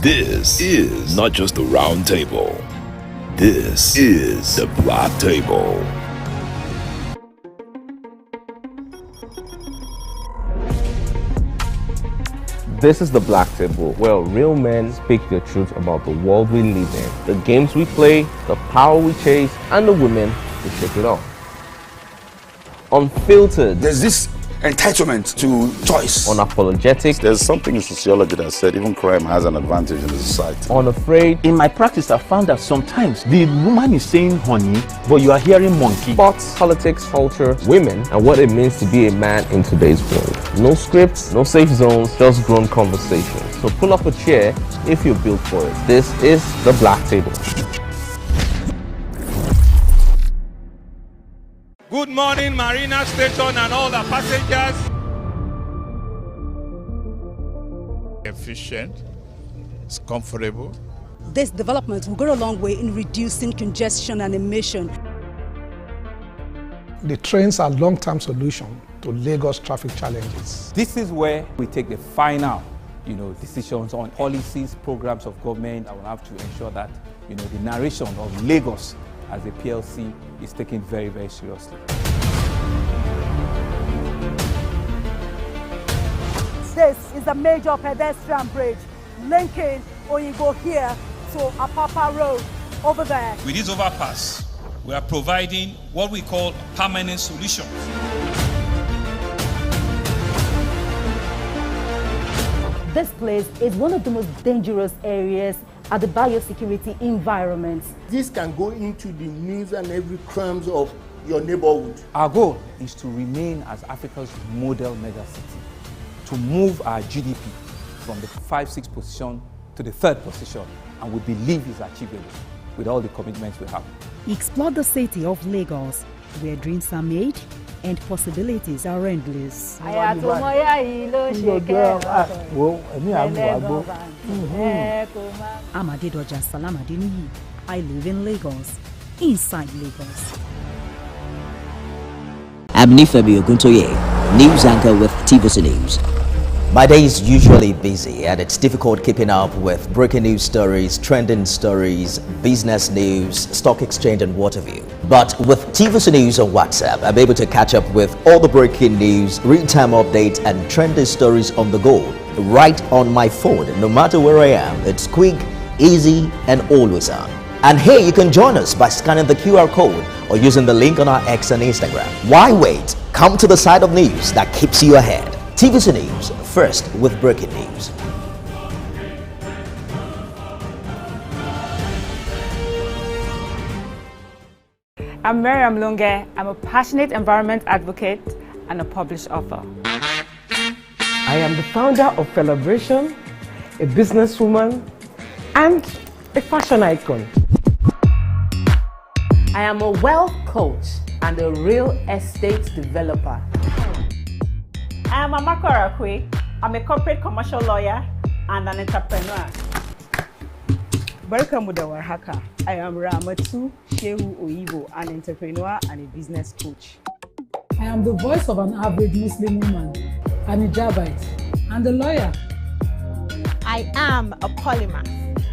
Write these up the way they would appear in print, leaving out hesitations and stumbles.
This is not just a round table. This is the Black Table. This is the Black Table, where real men speak the truth about the world we live in, the games we play, the power we chase, and the women who shake it off. Unfiltered. There's this entitlement to choice. Unapologetic. There's something in sociology that said even crime has an advantage in the society. Unafraid. In my practice, I found that sometimes the woman is saying honey, but you are hearing monkey. Sports, politics, culture, women, and what it means to be a man in today's world. No scripts, no safe zones, just grown conversations. So pull up a chair if you're built for it. This is the Black Table. Good morning, Marina Station and all the passengers. Efficient, it's comfortable. This development will go a long way in reducing congestion and emission. The trains are a long-term solution to Lagos traffic challenges. This is where we take the final, decisions on policies, programs of government. I will have to ensure that, the narration of Lagos as a PLC is taken very, very seriously. This is a major pedestrian bridge linking Oyingo here to Apapa Road over there. With this overpass, we are providing what we call permanent solutions. This place is one of the most dangerous areas at the biosecurity environment. This can go into the news and every crumbs of your neighborhood. Our goal is to remain as Africa's model megacity, to move our GDP from the 5-6 position to the 3rd position, and we believe is achievable with all the commitments we have. Explore the city of Lagos, where dreams are made and possibilities are endless. Amadedoja Salamadini. I live in Lagos, inside Lagos. I'm Nifemi Oguntoye, news anchor with TVC News. My day is usually busy and it's difficult keeping up with breaking news stories, trending stories, business news, stock exchange and what have you. But with TVC News on WhatsApp, I'm able to catch up with all the breaking news, real-time updates and trending stories on the go, right on my phone, no matter where I am. It's quick, easy and always on. And here you can join us by scanning the QR code or using the link on our X and Instagram. Why wait? Come to the side of news that keeps you ahead. TVC News, first with breaking news. I'm Miriam Lunge. I'm a passionate environment advocate and a published author. I am the founder of Celebration, a businesswoman, and a fashion icon. I am a wealth coach and a real estate developer. I am Amako Arakwe. I'm a corporate commercial lawyer and an entrepreneur. Barkamu da warhaka. I am Ramatu Shehu Oyibo, an entrepreneur and a business coach. I am the voice of an average Muslim woman, an hijabite, and a lawyer. I am a polymath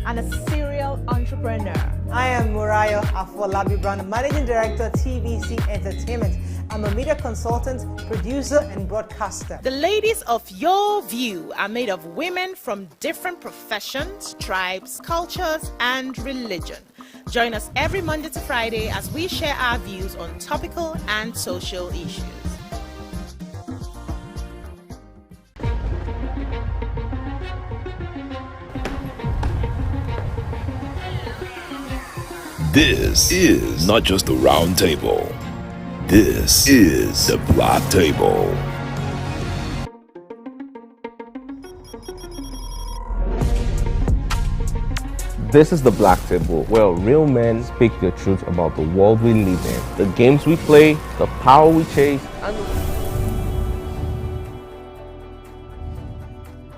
and a serial entrepreneur. I am Murayo Afolabi Brown, Managing Director, TVC Entertainment. I'm a media consultant, producer, and broadcaster. The ladies of Your View are made of women from different professions, tribes, cultures, and religion. Join us every Monday to Friday as we share our views on topical and social issues. This is not just a round table. This is the Black Table. This is the Black Table, where real men speak the truth about the world we live in, the games we play, the power we chase, and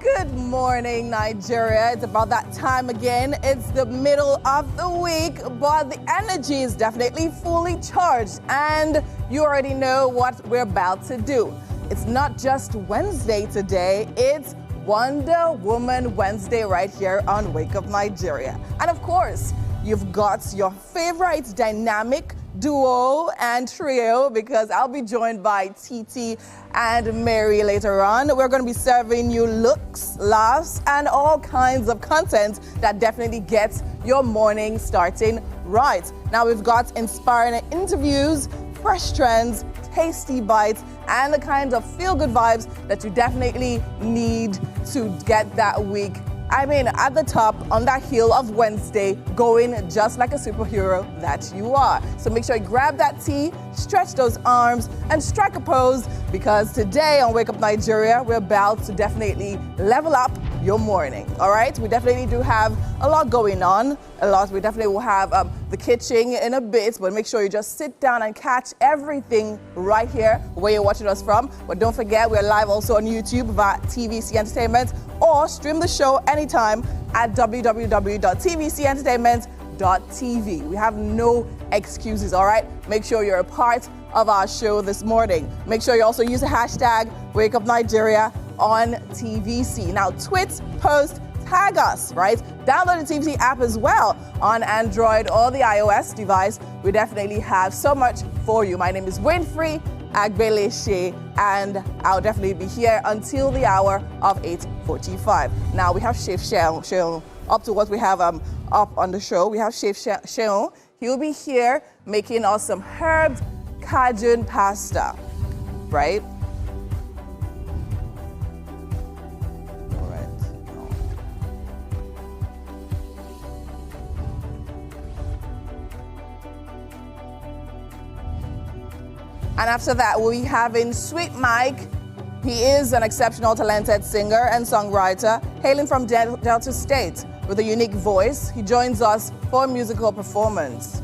Good morning, Nigeria. It's about that time again. It's the middle of the week, but the energy is definitely fully charged, and you already know what we're about to do. It's not just Wednesday today, it's Wonder Woman Wednesday right here on Wake Up Nigeria. And of course, you've got your favorite dynamic duo and trio because I'll be joined by Titi and Mary later on. We're going to be serving you looks, laughs, and all kinds of content that definitely gets your morning starting right. Now we've got inspiring interviews, fresh trends, tasty bites, and the kinds of feel-good vibes that you definitely need to get that week. I mean, at the top, on that hill of Wednesday, going just like a superhero that you are. So make sure you grab that tea, stretch those arms, and strike a pose, because today on Wake Up Nigeria, we're about to definitely level up your morning, all right? We definitely do have a lot going on, We definitely will have the kitchen in a bit, but make sure you just sit down and catch everything right here where you're watching us from. But don't forget, we're live also on YouTube via TVC Entertainment, or stream the show anytime at www.tvcentertainment.tv. We have no excuses, all right? Make sure you're a part of our show this morning. Make sure you also use the hashtag WakeUpNigeria on TVC. Now, tweet, post, tag us, right? Download the TVC app as well on Android or the iOS device. We definitely have so much for you. My name is Winfrey Agbeleshe, and I'll definitely be here until the hour of 8:45. Now we have Chef Seun. Up to what we have up on the show, we have Chef Seun. He'll be here making us some herbed Cajun pasta, right? All right. And after that, we'll be having Sweet Mike. He is an exceptional talented singer and songwriter hailing from Delta State with a unique voice. He joins us for a musical performance.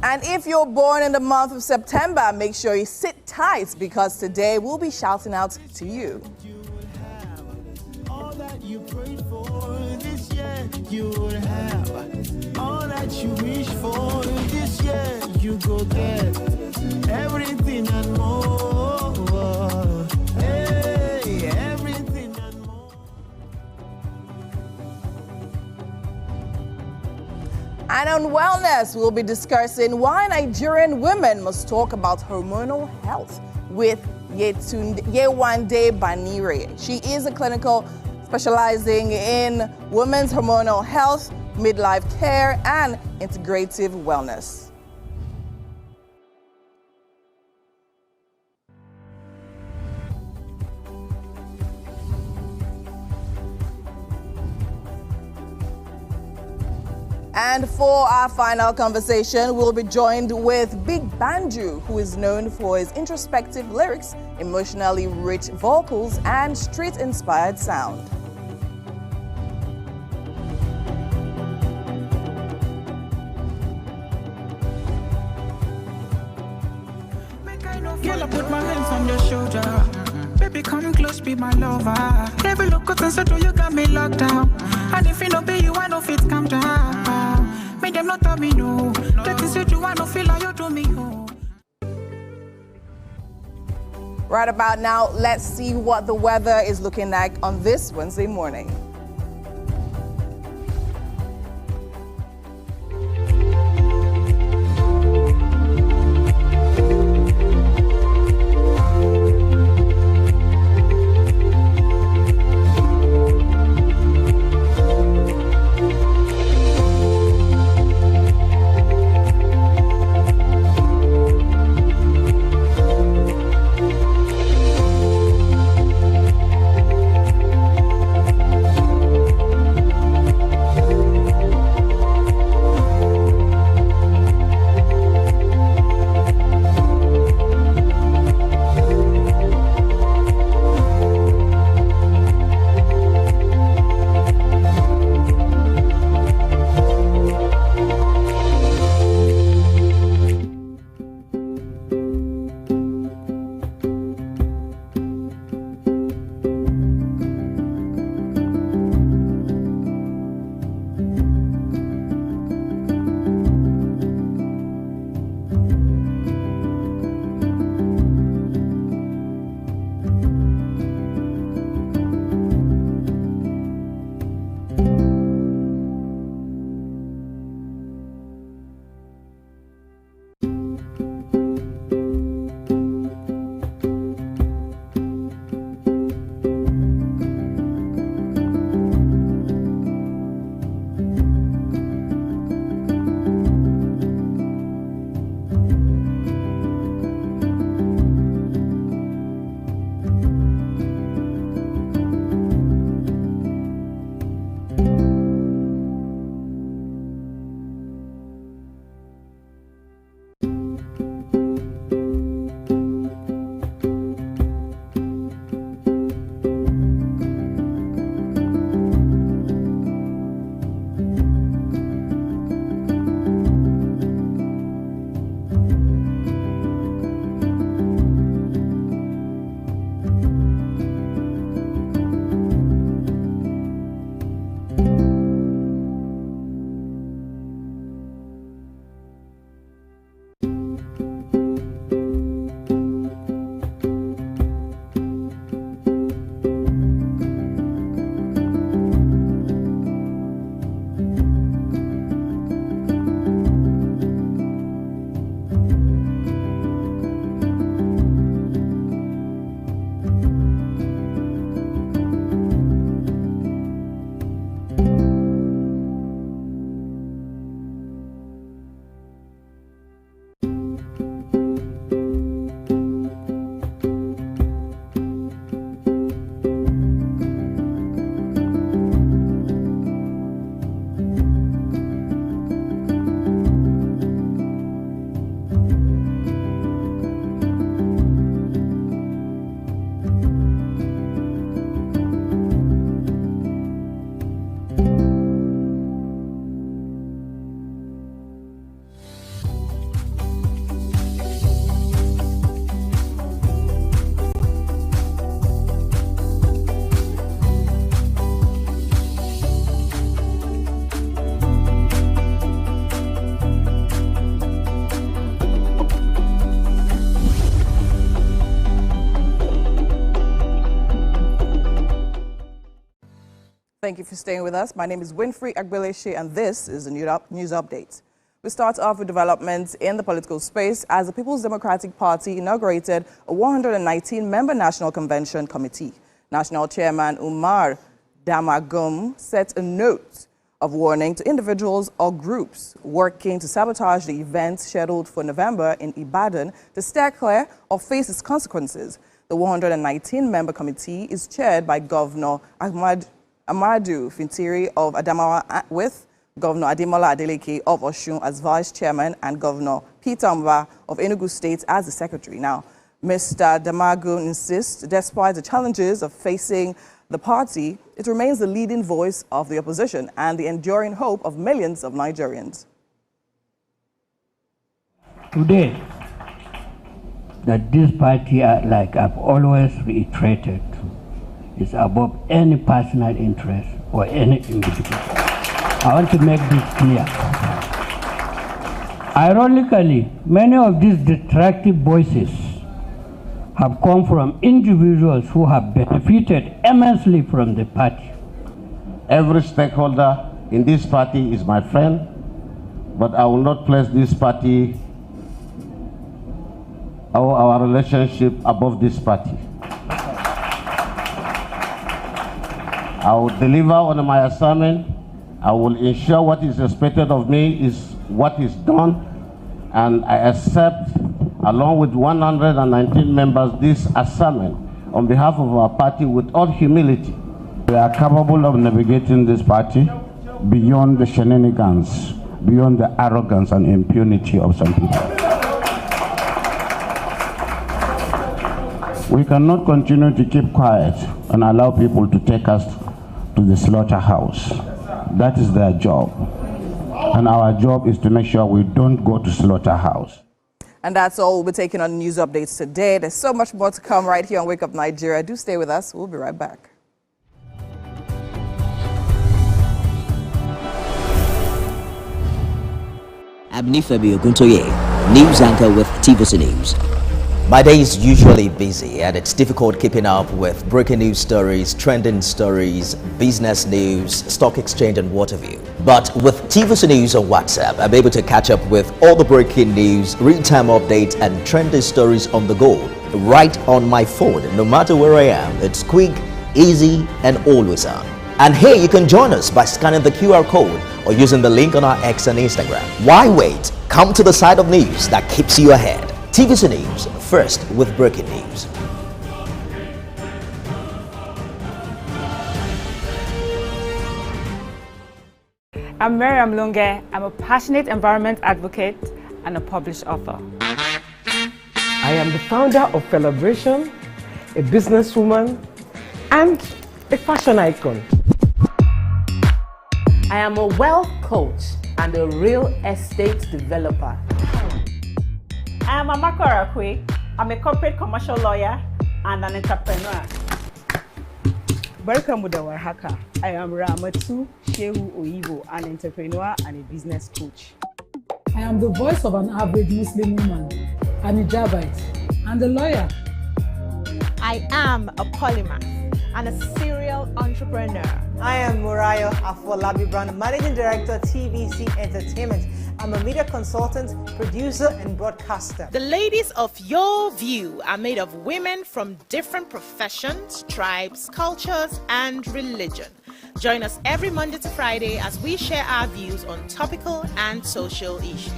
And if you're born in the month of September, make sure you sit tight, because today we'll be shouting out to you. All that you prayed for this year, you will have. All that you wish for this year, you go get. Everything and more. Hey, everything and more. And on wellness, we'll be discussing why Nigerian women must talk about hormonal health with Yewande Banire. She is a clinical specializing in women's hormonal health, midlife care, and integrative wellness. And for our final conversation, we'll be joined with Big Banju, who is known for his introspective lyrics, emotionally rich vocals, and street-inspired sound. Girl, I put my hands on your shoulder. Baby, come close, be my lover. Every look at so you got me locked down. And if you know be you, I know fit calm down. Make them not tell me no. That is what you want to feel like you do me. Right about now, let's see what the weather is looking like on this Wednesday morning. Thank you for staying with us. My name is Winfrey Agbeleshe, and this is the News Update. We start off with developments in the political space as the People's Democratic Party inaugurated a 119-member National Convention Committee. National Chairman Umar Damagum set a note of warning to individuals or groups working to sabotage the event scheduled for November in Ibadan to steer clear or face its consequences. The 119-member committee is chaired by Governor Amadou Fintiri of Adamawa with Governor Ademola Adeleke of Osun as Vice Chairman and Governor Peter Mba of Enugu State as the Secretary. Now, Mr. Damagum insists, despite the challenges of facing the party, it remains the leading voice of the opposition and the enduring hope of millions of Nigerians. Today, that this party, like I've always reiterated, is above any personal interest or any individual. I want to make this clear. Ironically, many of these destructive voices have come from individuals who have benefited immensely from the party. Every stakeholder in this party is my friend, but I will not place this party or our relationship above this party. I will deliver on my assignment. I will ensure what is expected of me is what is done, and I accept, along with 119 members, this assignment on behalf of our party with all humility. We are capable of navigating this party beyond the shenanigans, beyond the arrogance and impunity of some people. We cannot continue to keep quiet and allow people to take us to the slaughterhouse. That is their job. And our job is to make sure we don't go to slaughterhouse. And that's all we'll be taking on news updates today. There's so much more to come right here on Wake Up Nigeria. Do stay with us. We'll be right back. Abnifabi Oguntoye, news anchor with TVC News. My day is usually busy and it's difficult keeping up with breaking news stories, trending stories, business news, stock exchange and what have you. But with TVC News on WhatsApp, I'm able to catch up with all the breaking news, real-time updates and trending stories on the go right on my phone. No matter where I am, it's quick, easy and always on. And here you can join us by scanning the QR code or using the link on our X and Instagram. Why wait? Come to the side of news that keeps you ahead. TVC News, first with breaking news. I'm Miriam Lunge. I'm a passionate environment advocate and a published author. I am the founder of Celebration, a businesswoman, and a fashion icon. I am a wealth coach and a real estate developer. I am Amako Arakwe. I'm a corporate commercial lawyer and an entrepreneur. Barkamu da warhaka. I am Ramatu Shehu Oyibo, an entrepreneur and a business coach. I am the voice of an average Muslim woman, an hijabite, and a lawyer. I am a polymath and a serial entrepreneur. I am Murayo Afolabi Brown, Managing Director, TVC Entertainment. I'm a media consultant, producer, and broadcaster. The ladies of your view are made of women from different professions, tribes, cultures, and religion. Join us every Monday to Friday as we share our views on topical and social issues.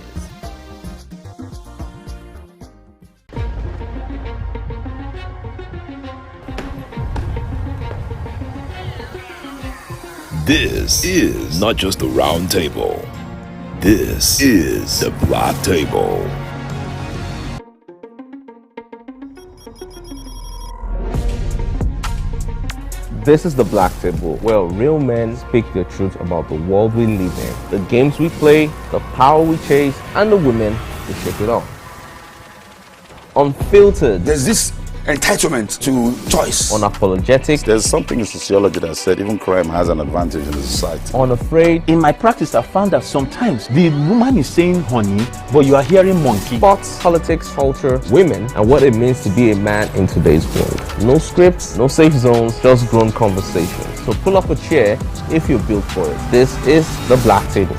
This is not just the round table. This is the Black Table. This is the Black Table, where real men speak their truth about the world we live in, the games we play, the power we chase, and the women who shake it off. Unfiltered. There's this entitlement to choice. Unapologetic. There's something in sociology that said even crime has an advantage in the society. Unafraid. In my practice, I found that sometimes the woman is saying honey, but you are hearing monkey. Sports, politics, culture, women, and what it means to be a man in today's world. No scripts, no safe zones, just grown conversations. So pull up a chair if you're built for it. This is The Black Table.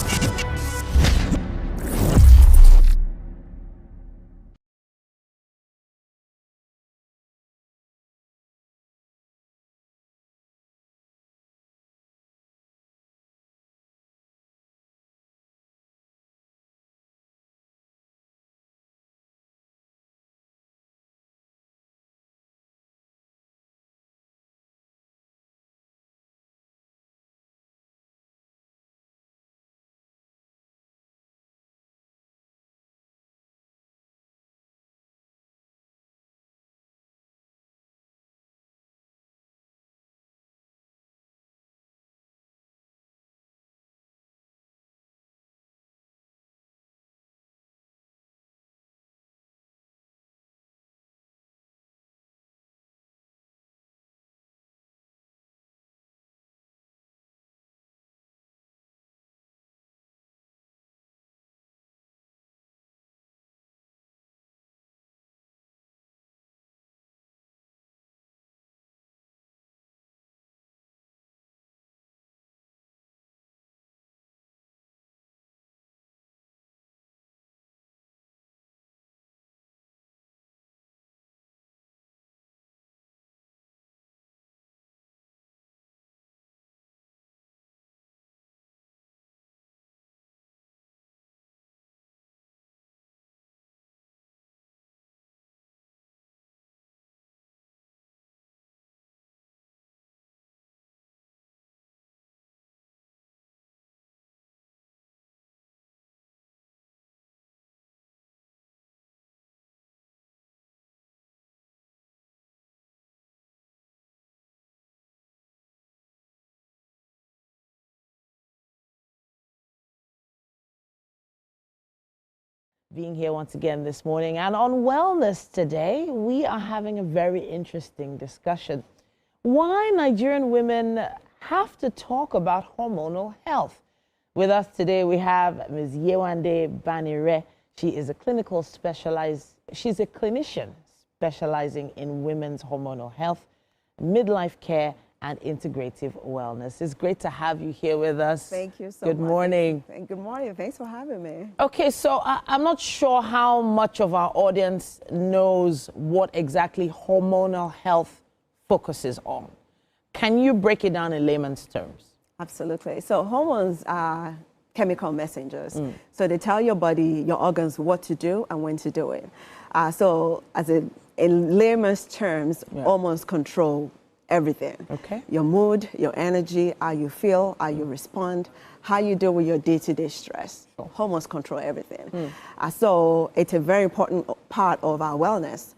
Being here once again this morning, and on Wellness today, we are having a very interesting discussion. Why Nigerian women have to talk about hormonal health. With us today, we have Ms. Yewande Banire. She is a she's a clinician specializing in women's hormonal health, midlife care, and integrative wellness. It's great to have you here with us. Thank you so much. Good morning. Good morning. Thanks for having me. Okay, so I'm not sure how much of our audience knows what exactly hormonal health focuses on. Can you break it down in layman's terms? Absolutely. So hormones are chemical messengers. So they tell your body, your organs, what to do and when to do it. So in layman's terms, hormones control everything. Okay. Your mood, your energy, how you feel, how you respond, how you deal with your day-to-day stress. Hormones control everything. So it's a very important part of our wellness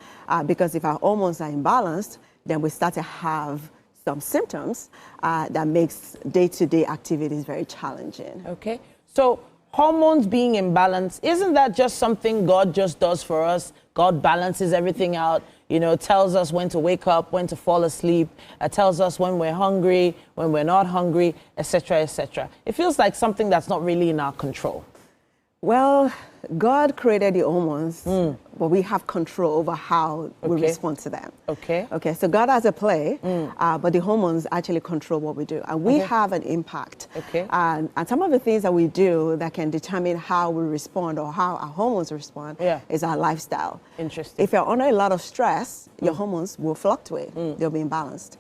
because if our hormones are imbalanced, then we start to have some symptoms that makes day-to-day activities very challenging. Okay. So hormones being imbalanced, isn't that just something God just does for us? God balances everything out, you know, tells us when to wake up, when to fall asleep, tells us when we're hungry, when we're not hungry, etc., etc. It feels like something that's not really in our control. Well, God created the hormones, but we have control over how we respond to them. Okay. Okay, so God has a play, but the hormones actually control what we do. And we have an impact. Okay. And some of the things that we do that can determine how we respond or how our hormones respond is our lifestyle. Interesting. If you're under a lot of stress, your hormones will fluctuate. They'll be imbalanced.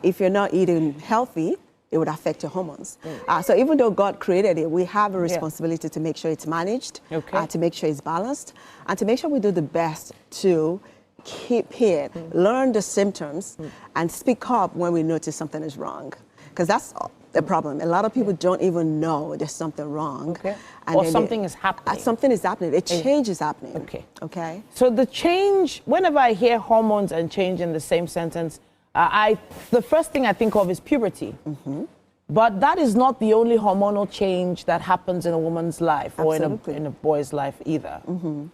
If you're not eating healthy, it would affect your hormones. So even though God created it, we have a responsibility to make sure it's managed, to make sure it's balanced, and to make sure we do the best to keep it, learn the symptoms, and speak up when we notice something is wrong. Because that's the problem. A lot of people don't even know there's something wrong. And or something is happening. Something is happening. A change is happening. Okay. So the change, whenever I hear hormones and change in the same sentence, the first thing I think of is puberty. But that is not the only hormonal change that happens in a woman's life or in a boy's life either.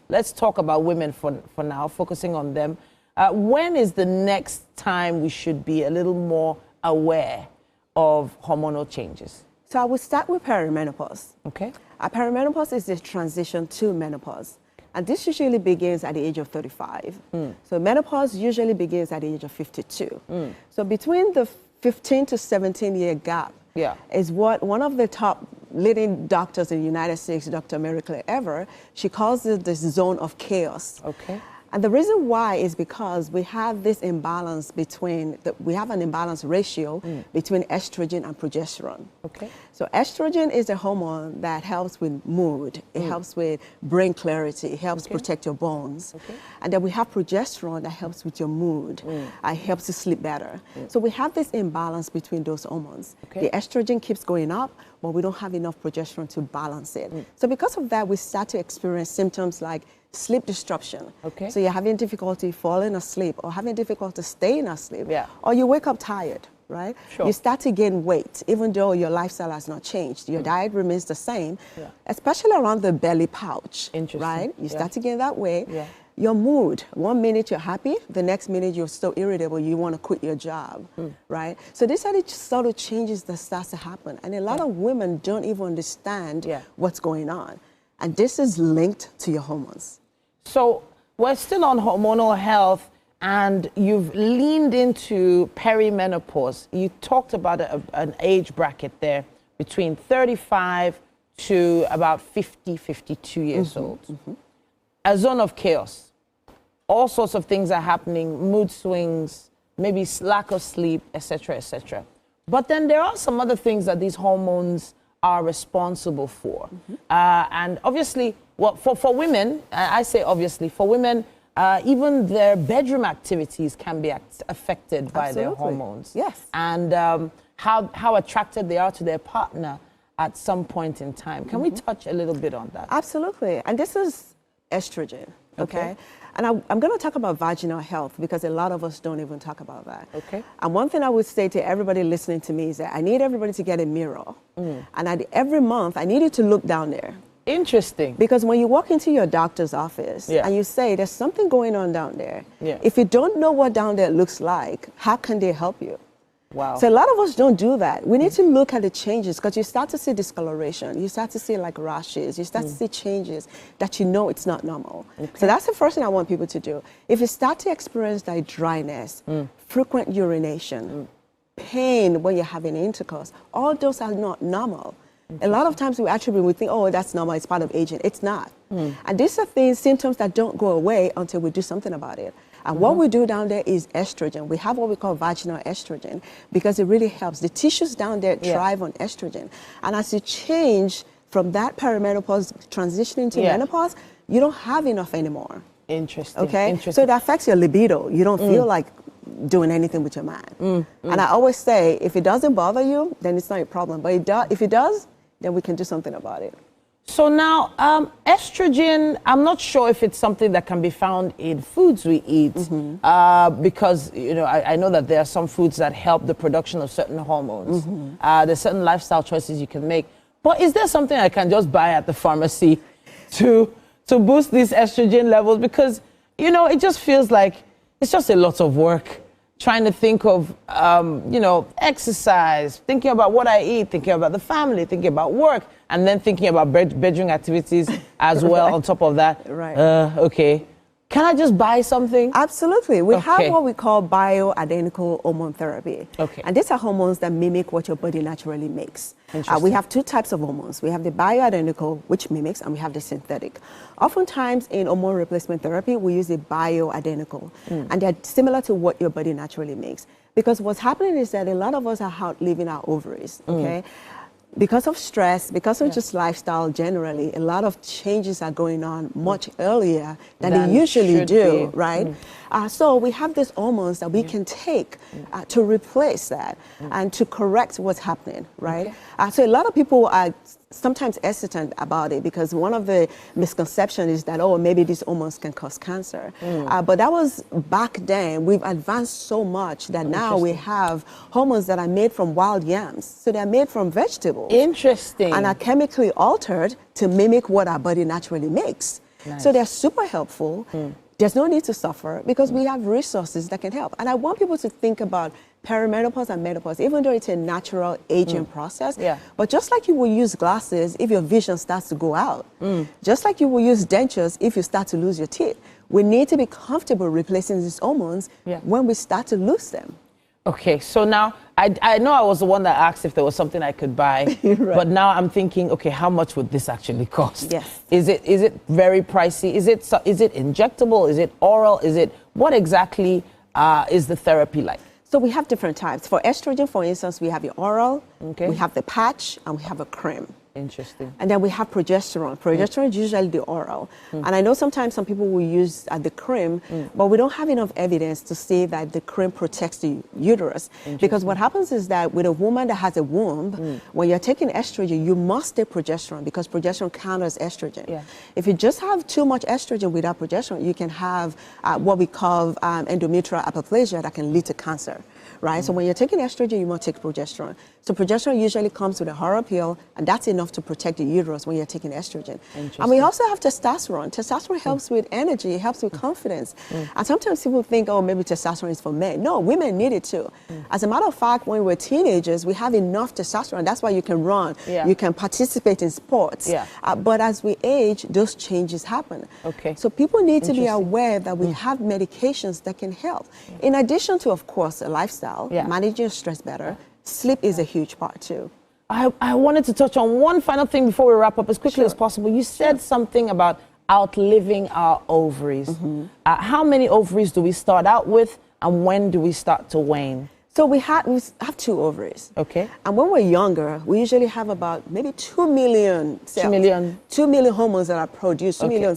Let's talk about women for now, focusing on them. When is the next time we should be a little more aware of hormonal changes? So I will start with perimenopause. Okay. Perimenopause is the transition to menopause. And this usually begins at the age of 35. So menopause usually begins at the age of 52. So between the 15 to 17 year gap is what one of the top leading doctors in the United States, Dr. Mary Claire Ever, she calls it the zone of chaos. Okay. And the reason why is because we have this imbalance between, we have an imbalance ratio between estrogen and progesterone. Okay. So estrogen is a hormone that helps with mood, it helps with brain clarity, it helps protect your bones. Okay. And then we have progesterone that helps with your mood, it helps you sleep better. So we have this imbalance between those hormones. Okay. The estrogen keeps going up, but we don't have enough progesterone to balance it. So because of that, we start to experience symptoms like sleep disruption. Okay. So you're having difficulty falling asleep or having difficulty staying asleep. Or you wake up tired, right? Sure. You start to gain weight, even though your lifestyle has not changed. Your diet remains the same, especially around the belly pouch, right? You start to gain that weight. Your mood, 1 minute you're happy, the next minute you're so irritable, you want to quit your job, right? So these are the sort of changes that starts to happen. And a lot of women don't even understand what's going on. And this is linked to your hormones. So we're still on hormonal health, and you've leaned into perimenopause. You talked about an age bracket there between 35 to about 50, 52 years old. A zone of chaos. All sorts of things are happening, mood swings, maybe lack of sleep, etc., etc. But then there are some other things that these hormones are responsible for. And obviously, well, for women, I say obviously, for women, even their bedroom activities can be affected by their hormones. Yes. And how attracted they are to their partner at some point in time. Can we touch a little bit on that? Absolutely. And this is estrogen, okay? And I'm going to talk about vaginal health because a lot of us don't even talk about that. Okay. And one thing I would say to everybody listening to me is that I need everybody to get a mirror. And every month, I need you to look down there. Interesting. Because when you walk into your doctor's office and you say, there's something going on down there, if you don't know what down there looks like, how can they help you? Wow. So a lot of us don't do that. We need to look at the changes because you start to see discoloration. You start to see like rashes. You start to see changes that you know it's not normal. So that's the first thing I want people to do. If you start to experience like dryness, frequent urination, pain when you're having intercourse, all those are not normal. A lot of times we think, oh, that's normal, it's part of aging. It's not. And these are symptoms that don't go away until we do something about it. And what we do down there is estrogen. We have what we call vaginal estrogen because it really helps. The tissues down there thrive on estrogen. And as you change from that perimenopause transitioning to menopause, you don't have enough anymore. Interesting. Okay? Interesting. So it affects your libido. You don't feel like doing anything with your man. And I always say, if it doesn't bother you, then it's not a problem. But if it does, then we can do something about it. So now, estrogen, I'm not sure if it's something that can be found in foods we eat, because, you know, I know that there are some foods that help the production of certain hormones. There's certain lifestyle choices you can make. But is there something I can just buy at the pharmacy to boost these estrogen levels? Because, you know, it just feels like it's just a lot of work trying to think of, you know, exercise, thinking about what I eat, thinking about the family, thinking about work, and then thinking about bedroom activities as well on top of that. Okay. Can I just buy something? Absolutely. We have what we call bioidentical hormone therapy. And these are hormones that mimic what your body naturally makes. We have two types of hormones. We have the bioidentical, which mimics, and we have the synthetic. Oftentimes in hormone replacement therapy, we use the bioidentical, and they're similar to what your body naturally makes. Because what's happening is that a lot of us are outliving our ovaries, okay? Because of stress, because of just lifestyle generally, a lot of changes are going on much earlier than they usually do, right? So we have these hormones that we can take to replace that and to correct what's happening, right? So a lot of people are sometimes hesitant about it because one of the misconceptions is that, oh, maybe these hormones can cause cancer. But that was back then. We've advanced so much that now we have hormones that are made from wild yams. So they're made from vegetables. Interesting. And are chemically altered to mimic what our body naturally makes. So they're super helpful. there's no need to suffer because we have resources that can help. And I want people to think about perimenopause and menopause, even though it's a natural aging process. Yeah. But just like you will use glasses if your vision starts to go out, just like you will use dentures if you start to lose your teeth, we need to be comfortable replacing these hormones when we start to lose them. Okay, so now I know I was the one that asked if there was something I could buy, but now I'm thinking, okay, how much would this actually cost? Yes. Is it very pricey? Is it injectable? Is it oral? What exactly is the therapy like? So we have different types. For estrogen, for instance, we have the oral, we have the patch, and we have a cream. Interesting. And then we have progesterone. Progesterone is usually the oral. And I know sometimes some people will use the cream, but we don't have enough evidence to say that the cream protects the uterus. Because what happens is that with a woman that has a womb, when you're taking estrogen, you must take progesterone because progesterone counters estrogen. Yeah. If you just have too much estrogen without progesterone, you can have what we call endometrial aplasia that can lead to cancer. Right? So when you're taking estrogen, you must take progesterone. So progesterone usually comes with a horror pill, and that's enough to protect the uterus when you're taking estrogen. And we also have testosterone. Testosterone helps with energy, it helps with confidence. And sometimes people think, oh, maybe testosterone is for men. No, women need it too. As a matter of fact, when we're teenagers, we have enough testosterone. That's why you can run, you can participate in sports. But as we age, those changes happen. Okay. So people need to be aware that we have medications that can help. In addition to, of course, a lifestyle, managing stress better, sleep is a huge part too. I wanted to touch on one final thing before we wrap up as quickly as possible. You said something about outliving our ovaries. How many ovaries do we start out with, and when do we start to wane? So we have 2 ovaries. Okay. And when we're younger, we usually have about maybe 2 million cells. 2 million hormones that are produced, 2 million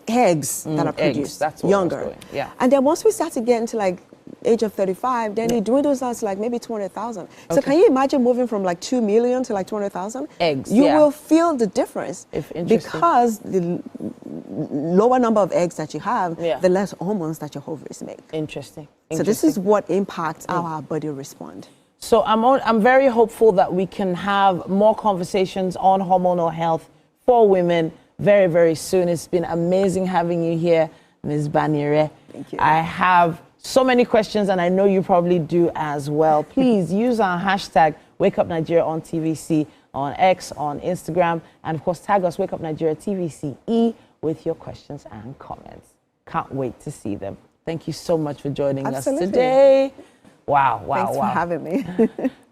eggs that are produced. That's what younger. I was doing. Yeah. And then once we start to get into like age of 35, then it dwindles down to like maybe 200,000. So can you imagine moving from like 2 million to like 200,000? Eggs, You will feel the difference Interesting. because the lower number of eggs that you have, the less hormones that your ovaries make. Interesting. So this is what impacts how our body respond. So I'm very hopeful that we can have more conversations on hormonal health for women very, very soon. It's been amazing having you here, Ms. Banire. Thank you. I have so many questions, and I know you probably do as well. Please use our hashtag WakeUpNigeria on TVC, on X, on Instagram, and of course tag us WakeUpNigeria TVCE with your questions and comments. Can't wait to see them. Thank you so much for joining us today. Wow. Thanks for having me.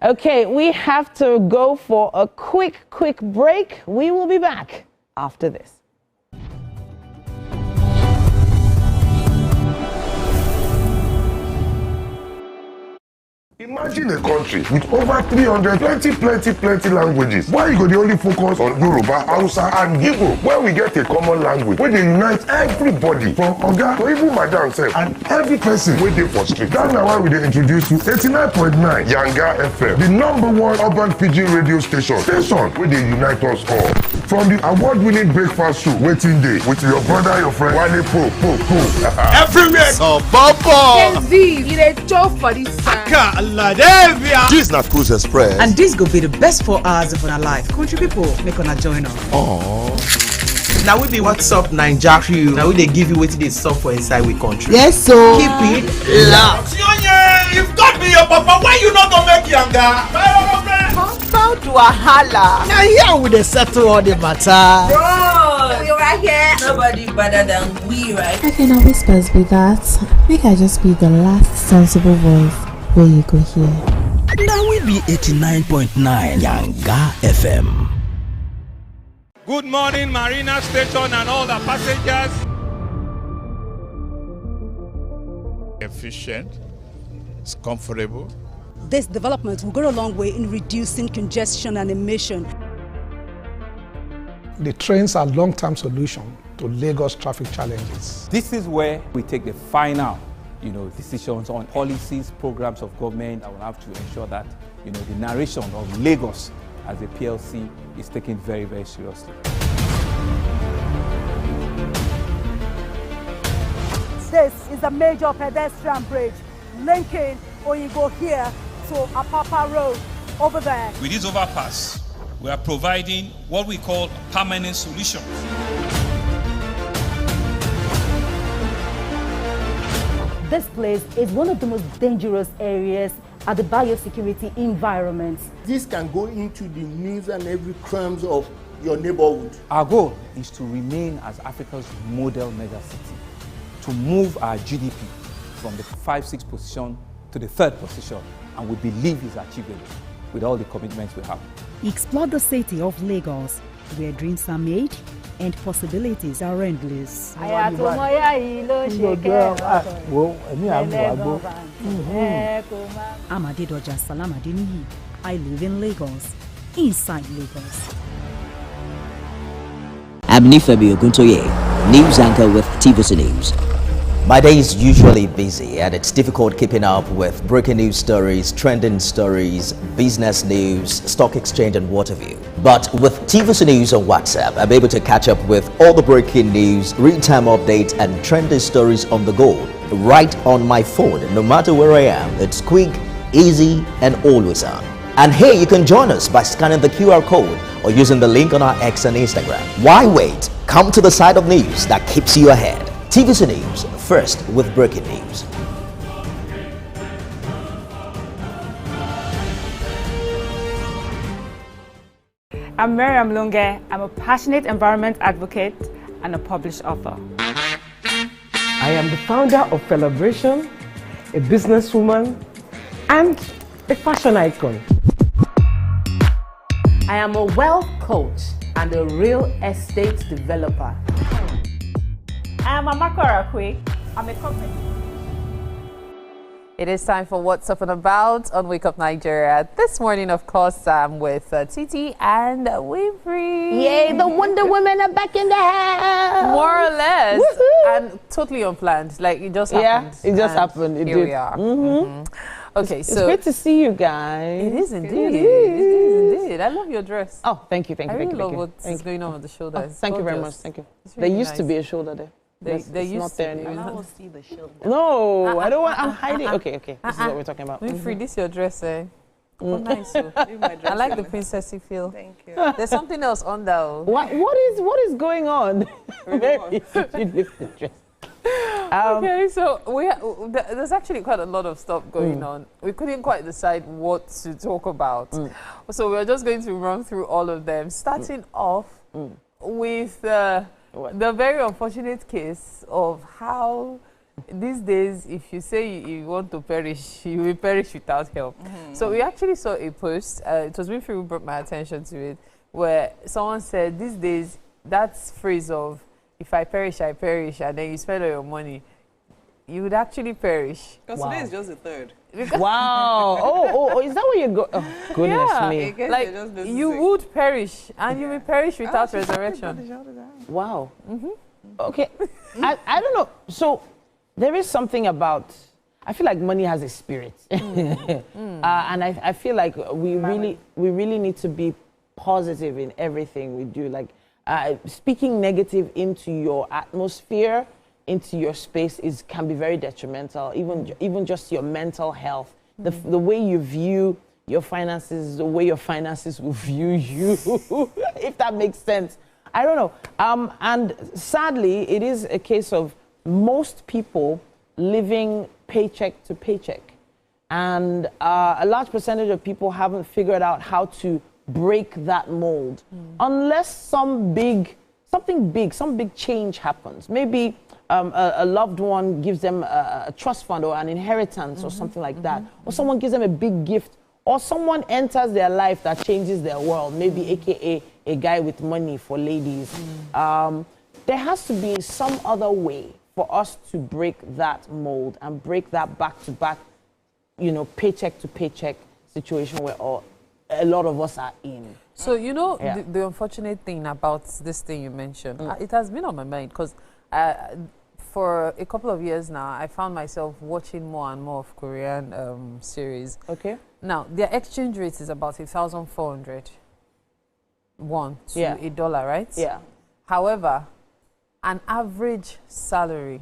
Okay, we have to go for a quick break. We will be back after this. Imagine a country with over 300 plenty languages. Why you go dey only focus on Yoruba, Hausa and Igbo? Where we get a common language wey dey unite everybody from oga to even madam sef and every person wey dey for street. That's na why we dey introduce you 89.9 Yanga FM, the #1 urban pidgin radio station wey dey unite us all. From the award-winning breakfast show Wetin Dey with your brother, your friend Wale Po. Everywhere so Bobo. You dey chop for this side. This na Cruise Express. And this go be the best 4 hours of our life. Country people, make una join us. Aww. Now we be What's Up Naija crew. Now we dey give you wetin dey sup for inside we country. Yes, so keep it locked. If God be your papa, why you not gonna make Yanga? Compound wahala. Now here we dey settle all the matter. Bro, we right here. Nobody better than we, right? Okay, now whispers be that. Make I just be the last sensible voice where you go here. Now we be 89.9 Yanga FM. Good morning, Marina Station and all the passengers. Efficient, it's comfortable. This development will go a long way in reducing congestion and emission. The trains are long-term solution to Lagos traffic challenges. This is where we take the final decisions on policies, programs of government that will have to ensure that, the narration of Lagos as a PLC is taken very, very seriously. This is a major pedestrian bridge linking Oyinbo here to Apapa Road over there. With this overpass, we are providing what we call permanent solutions. This place is one of the most dangerous areas at the biosecurity environment. This can go into the news and every crimes of your neighborhood. Our goal is to remain as Africa's model megacity, to move our GDP from the 5-6 position to the 3rd position, and we believe it's achievable with all the commitments we have. Explore the city of Lagos, where dreams are made and possibilities are endless. I'm Adedoja Salamadini. I live in Lagos, inside Lagos. I'm Nifemi Oguntoye, news anchor with TVC News. My day is usually busy and it's difficult keeping up with breaking news stories, trending stories, business news, stock exchange and what have you. But with TVC News on WhatsApp, I'm able to catch up with all the breaking news, real-time updates and trending stories on the go, right on my phone, no matter where I am. It's quick, easy and always on. And hey, you can join us by scanning the QR code or using the link on our X and Instagram. Why wait? Come to the side of news that keeps you ahead. TVC News, first with breaking news. I'm Miriam Lunge. I'm a passionate environment advocate and a published author. I am the founder of Celebration, a businesswoman, and a fashion icon. I am a wealth coach and a real estate developer. I am Amaka Rakwe. I'm a company. It is time for What's Up and About on Wake Up Nigeria. This morning, of course, I'm with Titi and Winfrey. Yay, the Wonder Women are back in the house. More or less. And totally unplanned. Like, it just happened. Yeah, it just happened. It here did. we are. Okay, it's so great to see you guys. It is indeed. It is indeed. I love your dress. Oh, thank you, thank you, I thank really you. love what's going on with the shoulder. Oh, thank you very much. Thank you. Really there used to nice. be a shoulder there. It's used not there anymore. I will see the shoulder. No, I don't want. I'm hiding. Okay. This is what we're talking about. Winfrey, this your dress, eh? Oh, nice. I like the princessy feel. Thank you. There's something else on though. What is going on? Very easy lift the dress. Okay, so there's actually quite a lot of stuff going on. We couldn't quite decide what to talk about. So we're just going to run through all of them, starting off with the very unfortunate case of how these days, if you say you want to perish, you will perish without help. So we actually saw a post, it was Winfrey who brought my attention to it, where someone said these days, that phrase of, if I perish, and then you spend all your money, you would actually perish. Because today is just the 3rd. Wow. Oh, is that where you go? Oh, goodness me. Like, you would perish, and you will perish without resurrection. Wow. Okay. I don't know. So, there is something about, I feel like money has a spirit. And I feel like we really need to be positive in everything we do. Like, speaking negative into your atmosphere, into your space can be very detrimental, even just your mental health. The way you view your finances, the way your finances will view you, if that makes sense. I don't know. And sadly, it is a case of most people living paycheck to paycheck. And a large percentage of people haven't figured out how to break that mold unless some big change happens. Maybe a loved one gives them a trust fund or an inheritance or something like that, or someone gives them a big gift, or someone enters their life that changes their world, maybe aka a guy with money for ladies. There has to be some other way for us to break that mold and break that back-to-back, paycheck to paycheck situation where a lot of us are in. So, the unfortunate thing about this thing you mentioned, it has been on my mind because for a couple of years now, I found myself watching more and more of Korean series. Okay. Now, their exchange rate is about 1,400 won to $1, right? Yeah. However, an average salary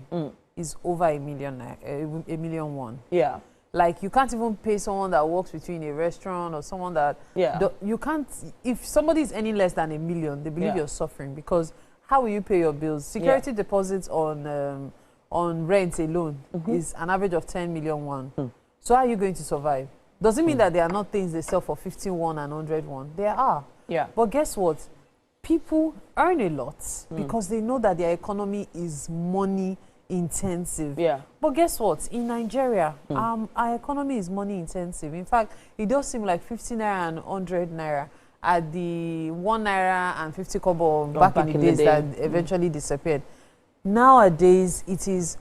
is over a million won. Yeah. Like, you can't even pay someone that works between a restaurant or someone that... you can't... If somebody is earning less than $1 million, they believe you're suffering because how will you pay your bills? Security deposits on on rent alone is an average of 10 million won. So how are you going to survive? Does it mean that there are not things they sell for 51 and 101? There are. Yeah. But guess what? People earn a lot because they know that their economy is money intensive. Yeah. But guess what? In Nigeria, our economy is money intensive. In fact, it does seem like 50 naira and 100 naira at the 1 naira and 50 kobo back in the days that eventually disappeared. Nowadays, it is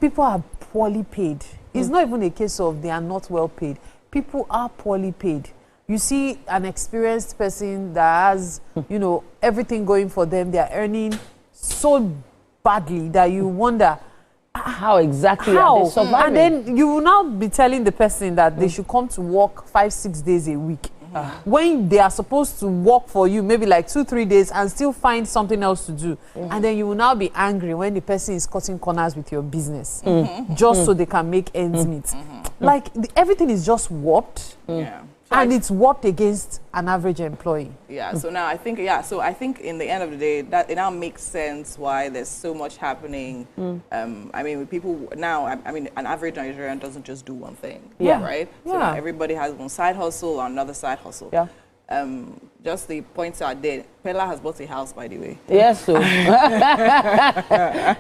people are poorly paid. It's not even a case of they are not well paid. People are poorly paid. You see an experienced person that has, you know, everything going for them. They are earning so badly that you wonder how exactly are they surviving? And then you will now be telling the person that they should come to work 5-6 days a week. When they are supposed to work for you maybe like 2-3 days and still find something else to do. And then you will now be angry when the person is cutting corners with your business just so they can make ends meet. Like everything is just warped. And it's warped against an average employee. Yeah, so now I think, so I think in the end of the day, that it now makes sense why there's so much happening. I mean, with people now, I mean, an average Nigerian doesn't just do one thing, right? So now everybody has one side hustle or another side hustle. Yeah. Just the points out there, Pella has bought a house, by the way. Yes, so. Pella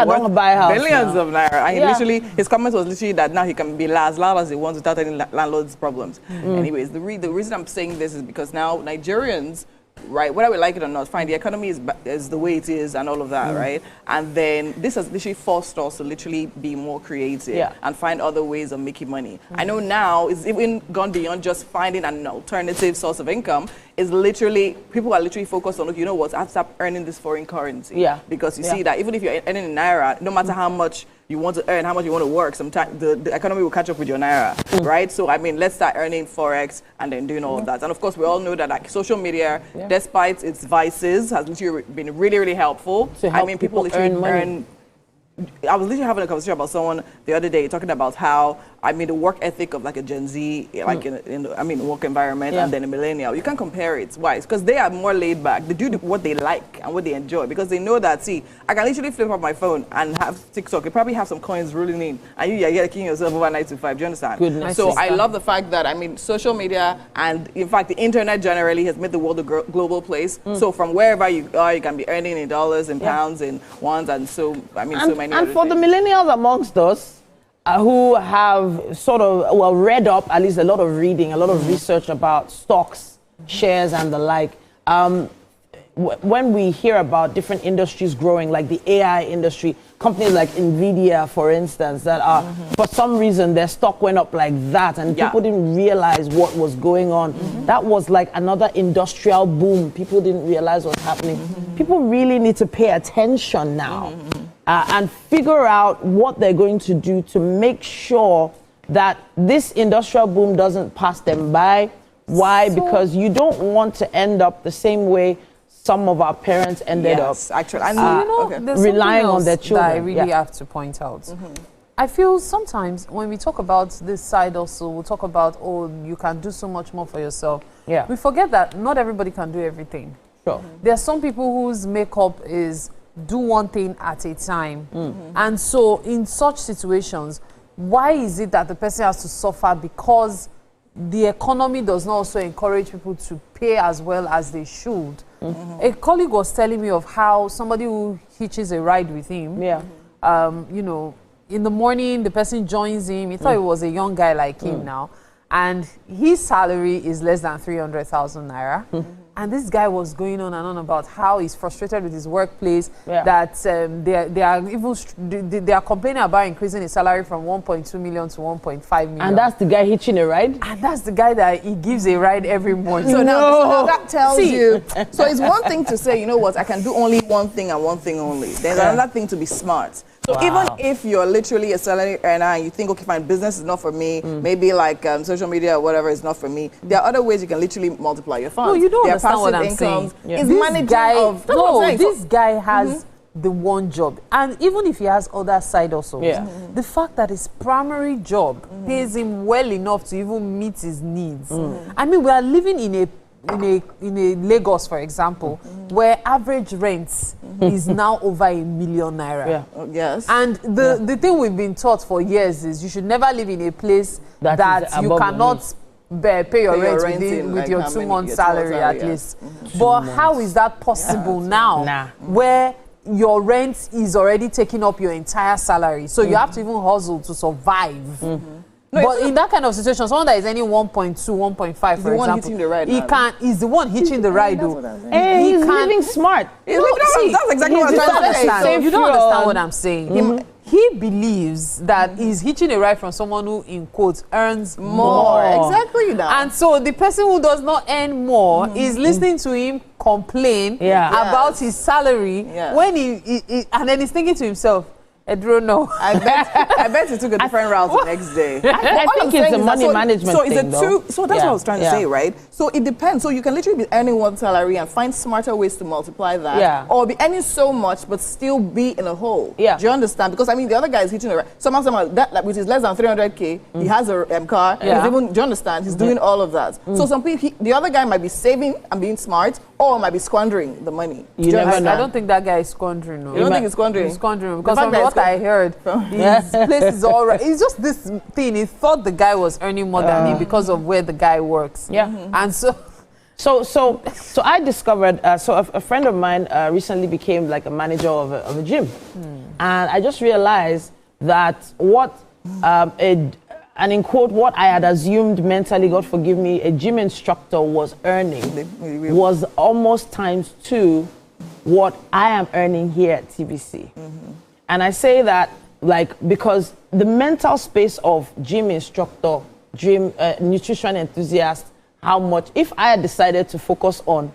don't buy a house billions now. of naira. And he literally, his comment was literally that now he can be as loud as he wants without any landlord's problems. Anyways, the reason I'm saying this is because now Nigerians, right, whether we like it or not, fine, the economy is the way it is and all of that, right? And then this has literally forced us to literally be more creative and find other ways of making money. I know now it's even gone beyond just finding an alternative source of income. Is literally, people are literally focused on, you know what, I have to start earning this foreign currency. Yeah. Because you see that even if you're earning in naira, no matter how much you want to earn, how much you want to work, sometimes the economy will catch up with your naira, right? So, I mean, let's start earning forex and then doing all of that. And of course, we all know that like social media, despite its vices, has literally been really, really helpful. I mean, people literally earn. I was literally having a conversation about someone the other day talking about how, I mean, the work ethic of like a Gen Z, like in the work environment and then a millennial, you can't compare it. Why? It's because they are more laid back. They do what they like and what they enjoy because they know that, see, I can literally flip up my phone and have TikTok. You probably have some coins rolling in and you're getting yourself over 9 to 5. Do you understand? Goodness. So I love the fact that, I mean, social media and in fact, the internet generally has made the world a global place. So from wherever you are, you can be earning in dollars and pounds and ones and so, I mean, so many And other for the things. millennials amongst us who have sort of, well, read up, at least a lot of reading, a lot of research about stocks, shares and the like, when we hear about different industries growing, like the AI industry, companies like NVIDIA, for instance, that are, for some reason, their stock went up like that and people didn't realize what was going on. That was like another industrial boom. People didn't realize what's happening. People really need to pay attention now and figure out what they're going to do to make sure that this industrial boom doesn't pass them by. Why? Because you don't want to end up the same way some of our parents ended up actually, and you know, there's relying on their that children. I really have to point out. I feel sometimes when we talk about this side also, we'll talk about, oh, you can do so much more for yourself. We forget that not everybody can do everything. There are some people whose makeup is do one thing at a time. And so in such situations, why is it that the person has to suffer because the economy does not also encourage people to pay as well as they should? A colleague was telling me of how somebody who hitches a ride with him, you know, in the morning the person joins him. He thought he was a young guy like him now, and his salary is less than 300,000 naira. And this guy was going on and on about how he's frustrated with his workplace, that they are complaining about increasing his salary from 1.2 million to 1.5 million. And that's the guy hitching a ride? And that's the guy that he gives a ride every morning. So now that tells you, so it's one thing to say, you know what, I can do only one thing and one thing only. There's another thing to be smart. So even if you're literally a salary earner and you think, okay, fine, business is not for me, maybe like social media or whatever is not for me, there are other ways you can literally multiply your funds. No, you don't there understand what I'm saying. Is This managing guy, of... this guy has the one job. And even if he has other side hustles, the fact that his primary job pays him well enough to even meet his needs. I mean, we are living in a Lagos, for example, where average rents is now over ₦1 million. Yeah. Yes. And the thing we've been taught for years is you should never live in a place that you cannot pay your rent with your 2 months salary at least. But how is that possible now where your rent is already taking up your entire salary? So you have to even hustle to survive. No, but in that kind of situation, someone that is earning 1.2, 1.5, for example, he's the one hitching the ride. He's living smart. That's exactly what I'm trying to say. You don't understand what I'm saying. He believes that he's hitching a ride from someone who, in quotes, earns more. Exactly that. And so the person who does not earn more is listening to him complain about his salary when and then he's thinking to himself, I don't know. I bet he took a different route the next day. I think it's a money management thing, so that's what I was trying to say, right? So it depends. So you can literally be earning one salary and find smarter ways to multiply that. Or be earning so much but still be in a hole. Do you understand? Because I mean the other guy is hitting somehow that which is less than 300K, he has a car, he's even, do you understand? He's doing all of that. So some people, the other guy might be saving and being smart, or might be squandering the money. I don't think that guy is squandering. No. You don't think he's squandering? He's squandering because from what I heard, his place is all right. It's just this thing. He thought the guy was earning more than him because of where the guy works. And so I discovered. So a friend of mine recently became like a manager of a gym, and I just realized that what and in quote, what I had assumed mentally, God forgive me, a gym instructor was earning was almost ×2 what I am earning here at TVC. And I say that because the mental space of gym instructor, gym nutrition enthusiast, how much, if I had decided to focus on,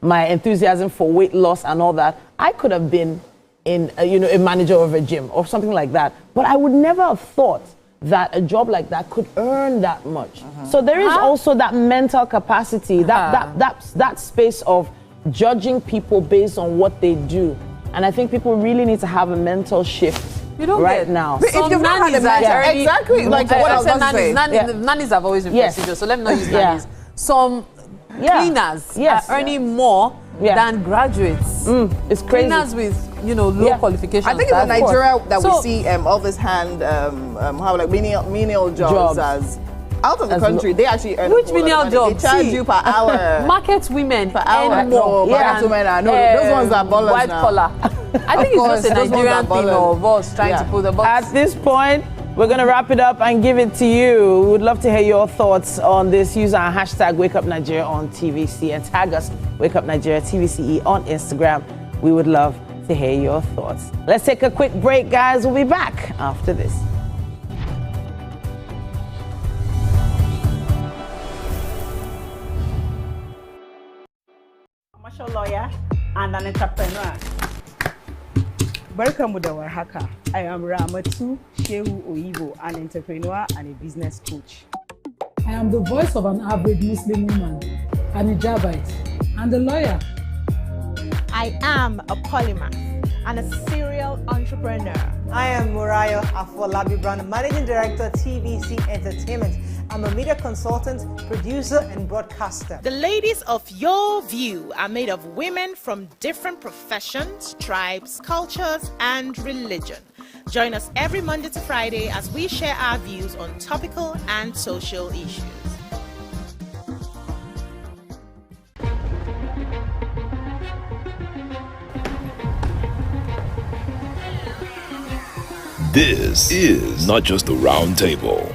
my enthusiasm for weight loss and all that, I could have been a manager of a gym or something like that. But I would never have thought that a job like that could earn that much. So there is also that mental capacity, that space of judging people based on what they do. And I think people really need to have a mental shift now. If you've not had a mental, exactly, like what I was going to say. Nannies have always been prestigious, so let me not use nannies. Some cleaners are earning more than graduates. It's crazy. Cleaners with low qualifications. I think it's in Nigeria that we see all this menial jobs as out of the country. They actually earn which menial jobs? They charge you per hour. Market women per hour. More. Market women are those ones are ballers white now. collar. I think it's just a Nigerian thing of us trying to put the box. At this point, we're going to wrap it up and give it to you. We would love to hear your thoughts on this. Use our hashtag #WakeUpNigeria on TVC and tag us WakeUpNigeria TVCE on Instagram. We would love to hear your thoughts. Let's take a quick break, guys. We'll be back after this. Commercial lawyer and an entrepreneur. Welcome to our hacker. I am Ramatu Shehu Oyibo, an entrepreneur and a business coach. I am the voice of an average Muslim woman, an hijabite, and a lawyer. I am a polymath and a serial entrepreneur. I am Murayo Afolabi Brown, Managing Director, TVC Entertainment. I'm a media consultant, producer, and broadcaster. The ladies of your view are made of women from different professions, tribes, cultures, and religion. Join us every Monday to Friday as we share our views on topical and social issues. This is not just the round table.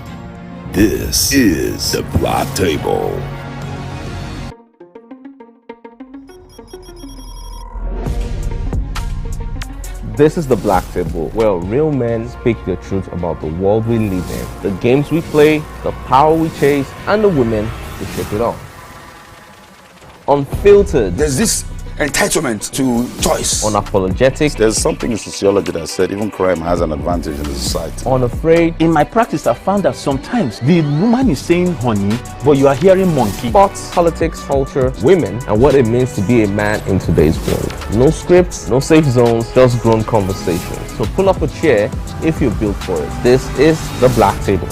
This is the Black Table. This is the Black Table, where real men speak the truth about the world we live in, the games we play, the power we chase, and the women who shape it all. Unfiltered. There's this entitlement to choice. Unapologetic. There's something in sociology that said even crime has an advantage in the society. Unafraid. In my practice, I found that sometimes the woman is saying honey, but you are hearing monkey. Sports, politics, culture, women, and what it means to be a man in today's world. No scripts, no safe zones, just grown conversations. So pull up a chair if you're built for it. This is the Black Table.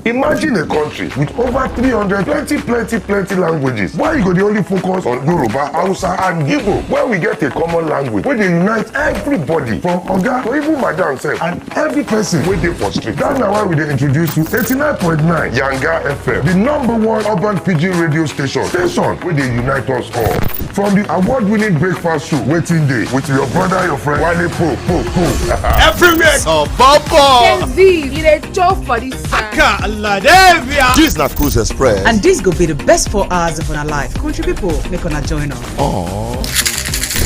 Imagine a country with over 300 plenty languages. Why you go the only focus on Yoruba, Hausa, and Igbo? Where we get a common language where they unite everybody from Oga to even Madam sef and every person wey dey for street. That's now why we dey introduce you 89.9 Yanga FM, the #1 urban pidgin radio station wey dey unite us all. From the award-winning breakfast show Wetin Dey with your brother, your friend Wale Po. Everywhere. Oh, Bobo. Gen Z, you dey chop for this Aka Aladevia. This na Cruise Express. And this go be the best 4 hours of our life. Country people, make una join us.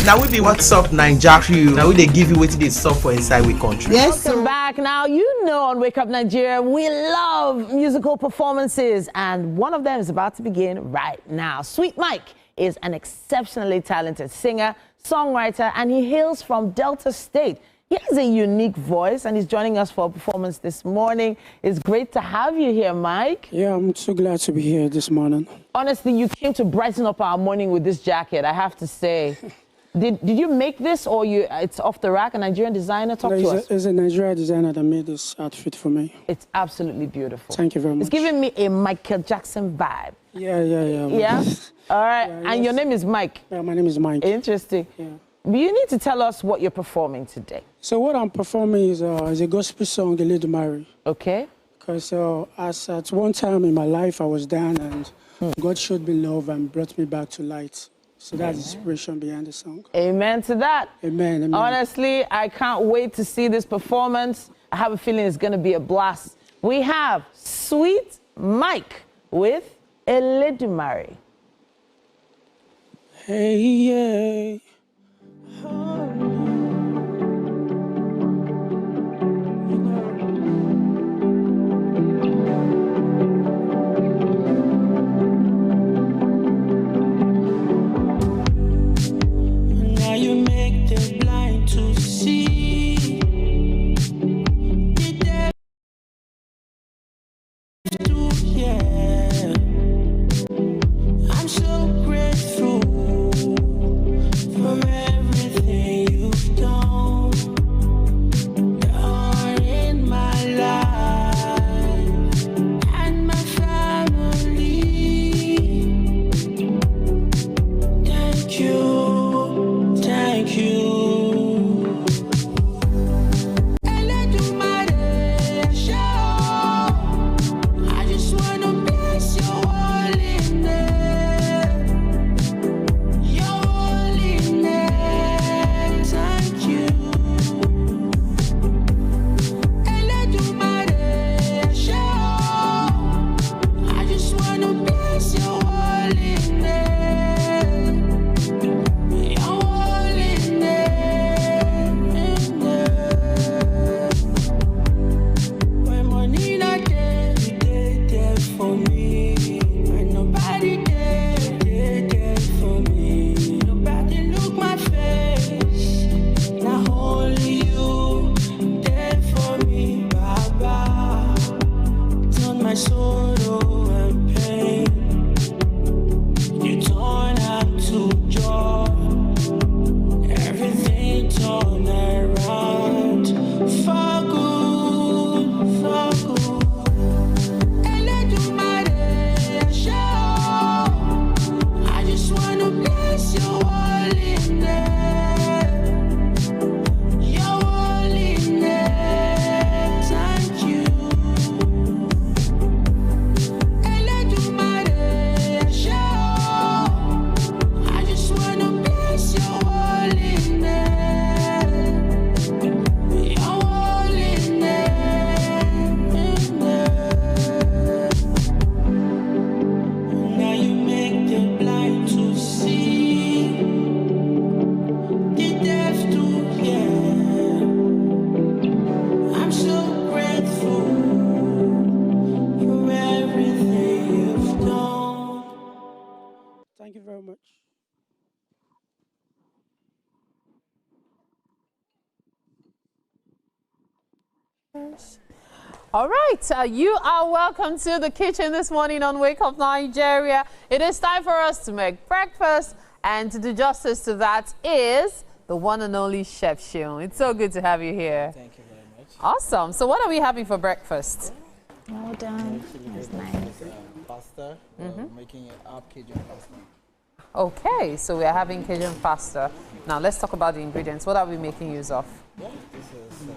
Now we be What's Up Naija crew. Now we dey give you wetin dey sup for inside we country. Yes, welcome back. Now, you know on Wake Up Nigeria, we love musical performances. And one of them is about to begin right now. Sweet Mike is an exceptionally talented singer, songwriter, and he hails from Delta State. He has a unique voice, and he's joining us for a performance this morning. It's great to have you here, Mike. Yeah, I'm so glad to be here this morning. Honestly, you came to brighten up our morning with this jacket, I have to say. Did you make this, or it's off the rack, a Nigerian designer? Talk to us. It's a Nigerian designer that made this outfit for me. It's absolutely beautiful. Thank you very much. It's giving me a Michael Jackson vibe. Yeah. Yeah? All right. Yeah, and your name is Mike? Yeah, my name is Mike. Interesting. Yeah. You need to tell us what you're performing today. So what I'm performing is a gospel song, Eledumare. Okay. Because as at one time in my life, I was down, and God showed me love and brought me back to light. So that's the inspiration behind the song. Amen to that. Amen. Honestly, I can't wait to see this performance. I have a feeling it's going to be a blast. We have Sweet Mike with Eledumare. Hey, yeah. Now you make the blind to see. The deaf to hear. I'm so grateful for everything you've done in my life and my family. Thank you. Thank you. Eledumare, show. I just wanna bless your holy name. Your holy name. Thank you. Eledumare, show. I just wanna bless your holy name. Your holy name. When money not there, you there for me. When nobody there for me. Nobody look my face. Now only you there for me, Baba. Turn my sorrow and pain. You turn up to joy. Everything turn around for good, for good. Eledumare, show. I just wanna bless your holy name. Your holy name. Thank you. Eledumare, show. I just wanna bless your holy name. Your holy name. Now you make the blind to see, the deaf to hear. I'm so grateful for everything you've done. Thank you very much. All right, you are welcome to the kitchen this morning on Wake Up Nigeria. It is time for us to make breakfast, and to do justice to that is the one and only Chef Seun. It's so good to have you here. Thank you very much. Awesome. So what are we having for breakfast? Well done. That's nice. Pasta, making it up Cajun pasta. Okay, so we are having Cajun pasta. Now let's talk about the ingredients. What are we making use of? Yeah, this is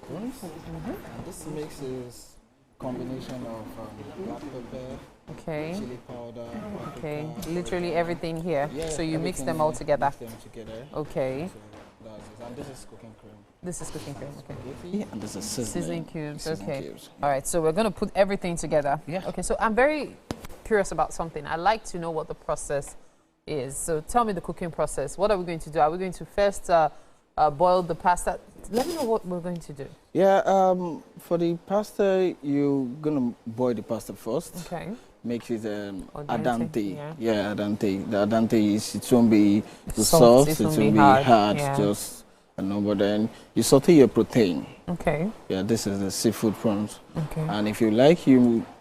prunes. And this mix is combination of black pepper, chili powder, Okay, literally everything here. Yeah, so you mix everything them all here, together. mix them together. Okay. So that's it. And this is cooking cream. This is cooking cream. Okay. Yeah, and this is Seasoning cubes. Seasoning Okay. cubes. All right. So we're going to put everything together. Yeah. Okay. So I'm very curious about something. I like to know what the process is. So tell me the cooking process. What are we going to do? Are we going to first boil the pasta? Let me know what we're going to do. Yeah, for the pasta, you're gonna boil the pasta first. Okay. Make it Al al dente, dente. yeah. Yeah, al dente. The al dente is, it won't be too Soft, soft, it it won't won't be be hard, yeah. just, but then you saute your protein. Okay. Yeah, this is the seafood prawns. Okay. And if you like,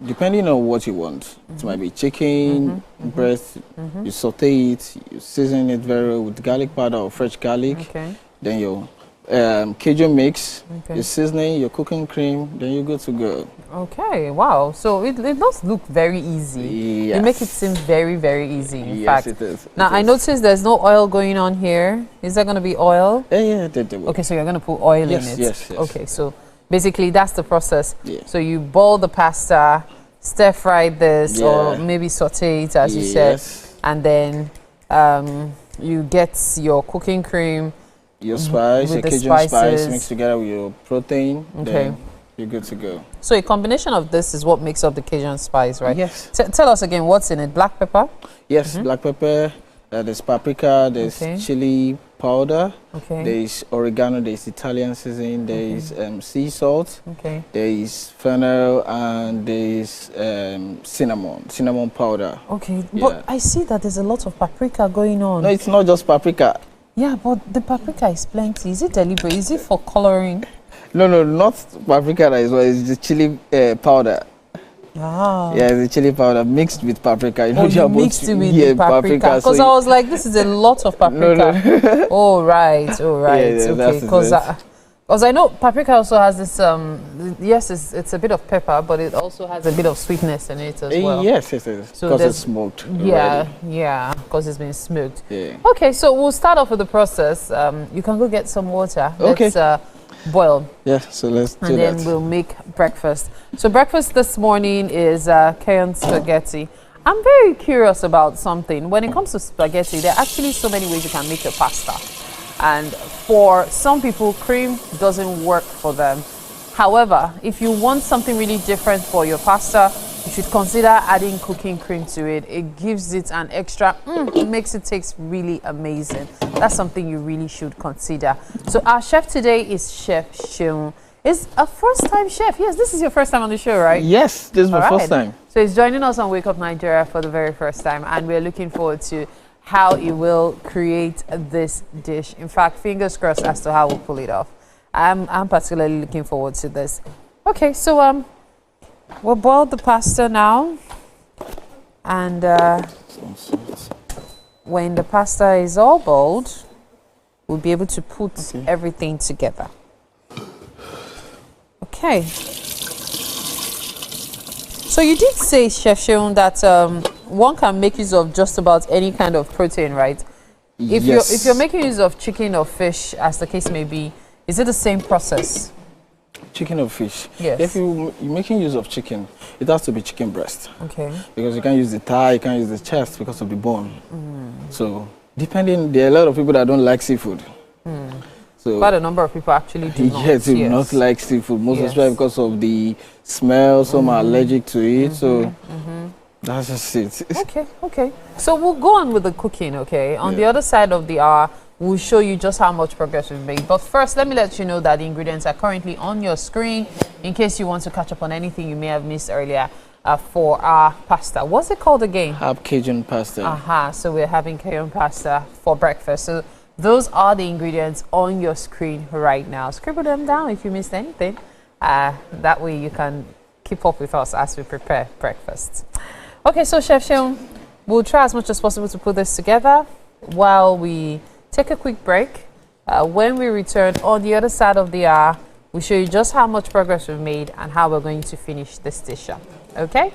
depending on what you want, it might be chicken, breast, you saute it, you season it very well with garlic powder or fresh garlic. Okay. Then your Cajun mix, Okay. your seasoning, your cooking cream, then you're good to go. Okay, wow. So it does look very easy. Yes. You make it seem very, very easy, in Yes, fact. it is. Now, I noticed there's no oil going on here. Is there going to be oil? Yeah, Okay, so you're going to put oil Yes, in it? yes. Okay, so basically that's the process. Yeah. So you boil the pasta, stir fry this, or Yeah. maybe saute it, as you said. Yes. And then you get your cooking cream. Your spice, with your the Cajun spice spices. mixed together with your protein, Okay. then you're good to go. So a combination of this is what makes up the Cajun spice, right? Yes. Tell us again, what's in it? Black pepper? Yes, black pepper, there's paprika, there's Okay. chili powder, Okay. there's oregano, there's Italian seasoning, there's sea salt, Okay. there's fennel, and there's cinnamon powder. Okay, Yeah. but I see that there's a lot of paprika going on. No, it's not just paprika. Yeah, but the paprika is plenty. Is it deliberate? Is it for coloring? No, not paprika as well. It's the chili powder. Ah. Yeah, it's the chili powder mixed with paprika. Oh, you mixed it with the paprika. Because so I was like, this is a lot of paprika. No. Oh, right. Oh, right. Yeah, okay. that's Because I know paprika also has this, yes, it's a bit of pepper, but it also has a bit of sweetness in it as well. Yes. So Because there's- it's smoked. Yeah, already. because it's been smoked. Yeah. Okay, so we'll start off with the process. You can go get some water. Okay. Let's boil. Yeah, so let's do And then that. we'll make breakfast. So breakfast this morning is cayenne spaghetti. I'm very curious about something. When it comes to spaghetti, there are actually so many ways you can make your pasta. And for some people, cream doesn't work for them. However, if you want something really different for your pasta, you should consider adding cooking cream to it. It gives it an extra, it makes it taste really amazing. That's something you really should consider. So our chef today is Chef Seun. Is a first-time chef. Yes, this is your first time on the show, right? Yes, this is my All first right. time. So he's joining us on Wake Up Nigeria for the very first time, and we're looking forward to how he will create this dish. In fact, fingers crossed as to how we'll pull it off. I'm particularly looking forward to this. Okay, so we'll boil the pasta now, and when the pasta is all boiled, we'll be able to put everything together. Okay. So you did say, Chef Seun, that one can make use of just about any kind of protein, right? If you're making use of chicken or fish, as the case may be, is it the same process? Chicken or fish? Yes. If you're making use of chicken, it has to be chicken breast. Okay. Because you can't use the thigh, you can't use the chest because of the bone. So, there are a lot of people that don't like seafood. So Quite a number of people actually do not. Yes, do not like seafood. Most especially because of the smell. Some are allergic to it. So that's just it. Okay. So we'll go on with the cooking, okay? On the other side of the hour, we'll show you just how much progress we've made. But first, let me let you know that the ingredients are currently on your screen in case you want to catch up on anything you may have missed earlier for our pasta. What's it called again? Have Cajun pasta. So we're having Cajun pasta for breakfast. So those are the ingredients on your screen right now. Scribble them down if you missed anything. That way you can keep up with us as we prepare breakfast. Okay, so Chef Seun, we'll try as much as possible to put this together while we take a quick break. When we return on the other side of the hour, We show you just how much progress we've made and how we're going to finish this station. Okay?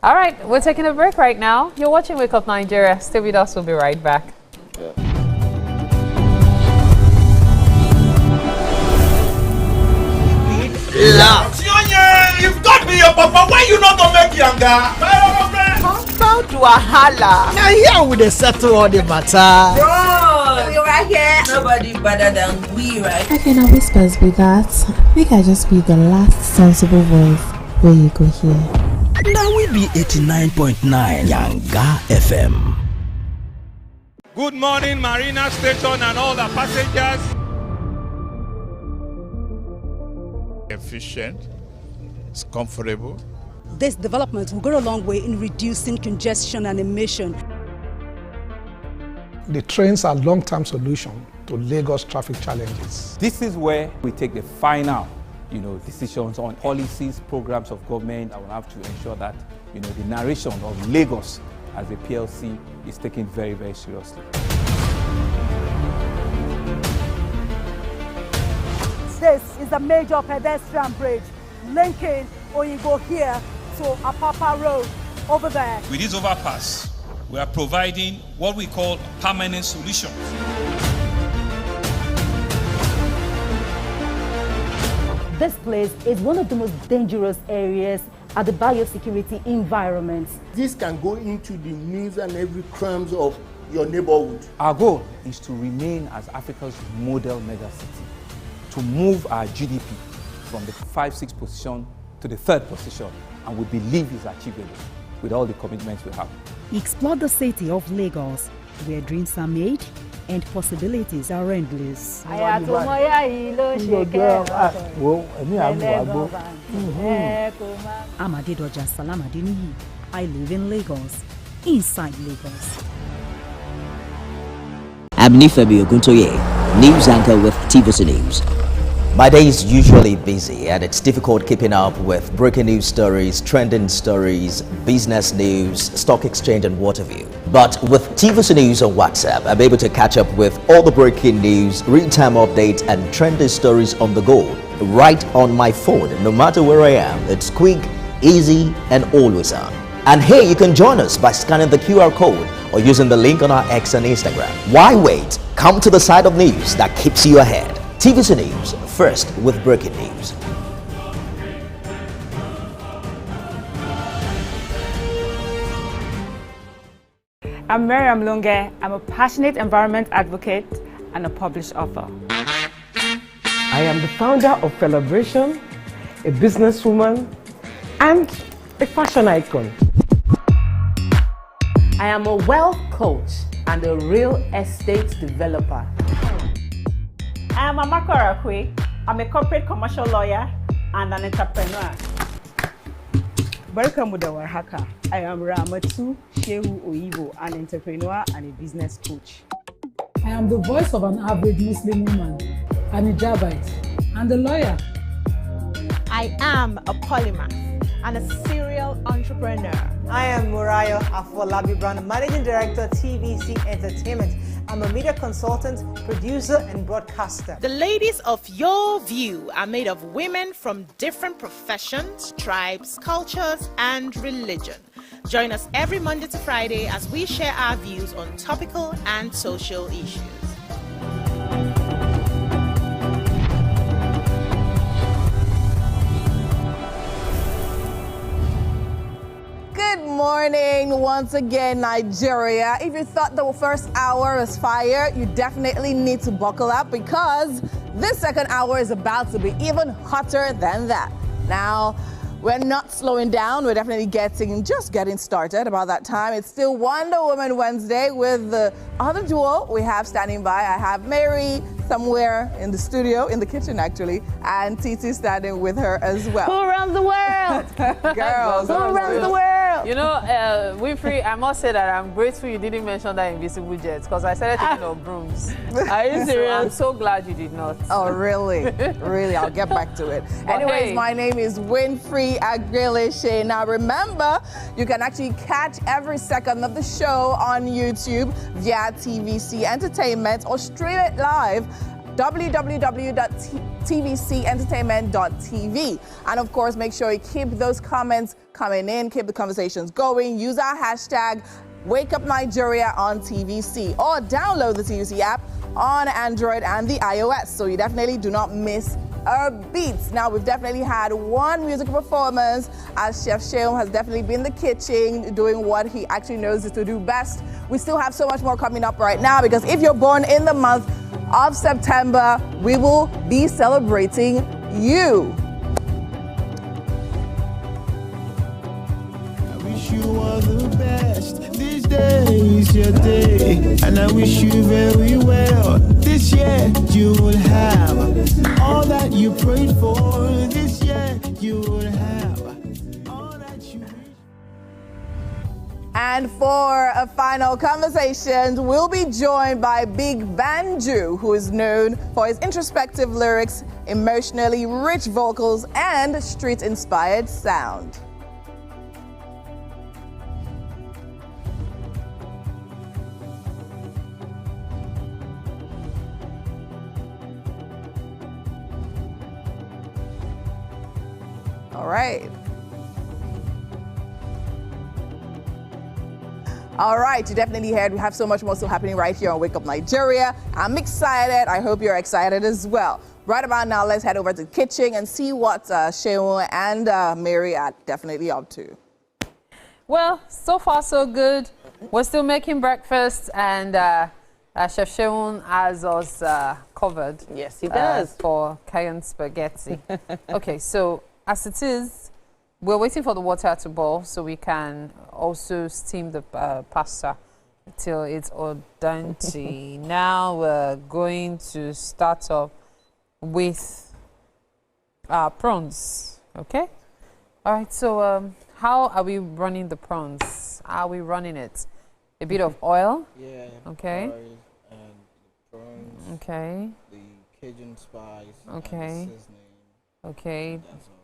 All right, we're taking a break right now. You're watching Wake Up Nigeria. Stay with us. We'll be right back. You've got me your papa. Why you not gonna make younger? Compound wahala. Now here we dey settle all the matter. Bro, we right here. Nobody better than we, right? Okay, now whispers be that. Make I just be the last sensible voice where you go here. Now we be 89.9 Yanga FM. Good morning, Marina Station and all the passengers. Efficient, it's comfortable. This development will go a long way in reducing congestion and emission. The trains are long-term solution to Lagos traffic challenges. This is where we take the final, decisions on policies, programs of government. I will have to ensure that, the narration of Lagos as a PLC is taken very, very seriously. This is a major pedestrian bridge linking Oyingo here to Apapa Road over there. With this overpass, we are providing what we call permanent solutions. This place is one of the most dangerous areas at the biosecurity environment. This can go into the news and every crumbs of your neighborhood. Our goal is to remain as Africa's model megacity, to move our GDP from the 5-6 position to the 3rd position, and we believe is achievable with all the commitments we have. Explore the city of Lagos, where dreams are made and possibilities are endless. Amadedoja Salamadini. I live in Lagos, inside Lagos. I'm Nifemi Oguntoye, news anchor with TVC News. My day is usually busy and it's difficult keeping up with breaking news stories, trending stories, business news, stock exchange and what have you. But with TVC News on WhatsApp, I'm able to catch up with all the breaking news, real-time updates and trending stories on the go, right on my phone, no matter where I am. It's quick, easy and always on. And hey, you can join us by scanning the QR code or using the link on our X and Instagram. Why wait? Come to the side of news that keeps you ahead. TVC News, first with breaking news. I'm Miriam Lunge. I'm a passionate environment advocate and a published author. I am the founder of Celebration, a businesswoman, and a fashion icon. I am a wealth coach and a real estate developer. I am Amako Arakwe. I'm a corporate commercial lawyer and an entrepreneur. Barkamu da warhaka. I am Ramatu Shehu Oyibo, an entrepreneur and a business coach. I am the voice of an average Muslim woman, an hijabite, and a lawyer. I am a polymath and a serial entrepreneur. I am Murayo Afolabi Brown, Managing Director, TVC Entertainment. I'm a media consultant, producer, and broadcaster. The ladies of your view are made of women from different professions, tribes, cultures, and religion. Join us every Monday to Friday as we share our views on topical and social issues. Good morning once again, Nigeria. If you thought the first hour was fire, you definitely need to buckle up because this second hour is about to be even hotter than that. Now, we're not slowing down. We're definitely just getting started about that time. It's still Wonder Woman Wednesday with the other duo we have standing by. I have Mary somewhere in the studio, in the kitchen actually, and Titi standing with her as well. Who runs the world? Girls, who runs the world? You know, Winfrey, I must say that I'm grateful you didn't mention that invisible jet because I started thinking of brooms. Are you serious? So I'm so glad you did not. Oh, really? Really? I'll get back to it. Anyways, hey. My name is Winfrey Agrileshe. Now remember, you can actually catch every second of the show on YouTube via TVC Entertainment or stream it live www.tvcentertainment.tv. And of course, make sure you keep those comments coming in, keep the conversations going. Use our hashtag Wake Up Nigeria on TVC, or download the TVC app on Android and the iOS, so you definitely do not miss a beat. Now, we've definitely had one musical performance, as Chef Seun has definitely been in the kitchen doing what he actually knows to do best. We still have so much more coming up right now, because if you're born in the month of September, we will be celebrating you. You are the best. This day is your day, and I wish you very well. This year you will have all that you prayed for. This year you will have all that you wish. And for a final conversation, we'll be joined by Big Banju, who is known for his introspective lyrics, emotionally rich vocals, and street-inspired sound. All right, you definitely heard we have so much more still happening right here on Wake Up Nigeria. I'm excited. I hope you're excited as well. Right about now, let's head over to the kitchen and see what Seun and Mary are definitely up to. Well, so far so good. We're still making breakfast, and Chef Seun has us covered. Yes, he does. For cayenne spaghetti. Okay, so as it is, we're waiting for the water to boil so we can also steam the pasta till it's al dente. Now we're going to start off with prawns. Okay? All right, so how are we running the prawns? How are we running it? A bit of oil? Yeah. Okay. Oil and the prawns. Okay. The Cajun spice. Okay. And the seasoning. Okay. That's all.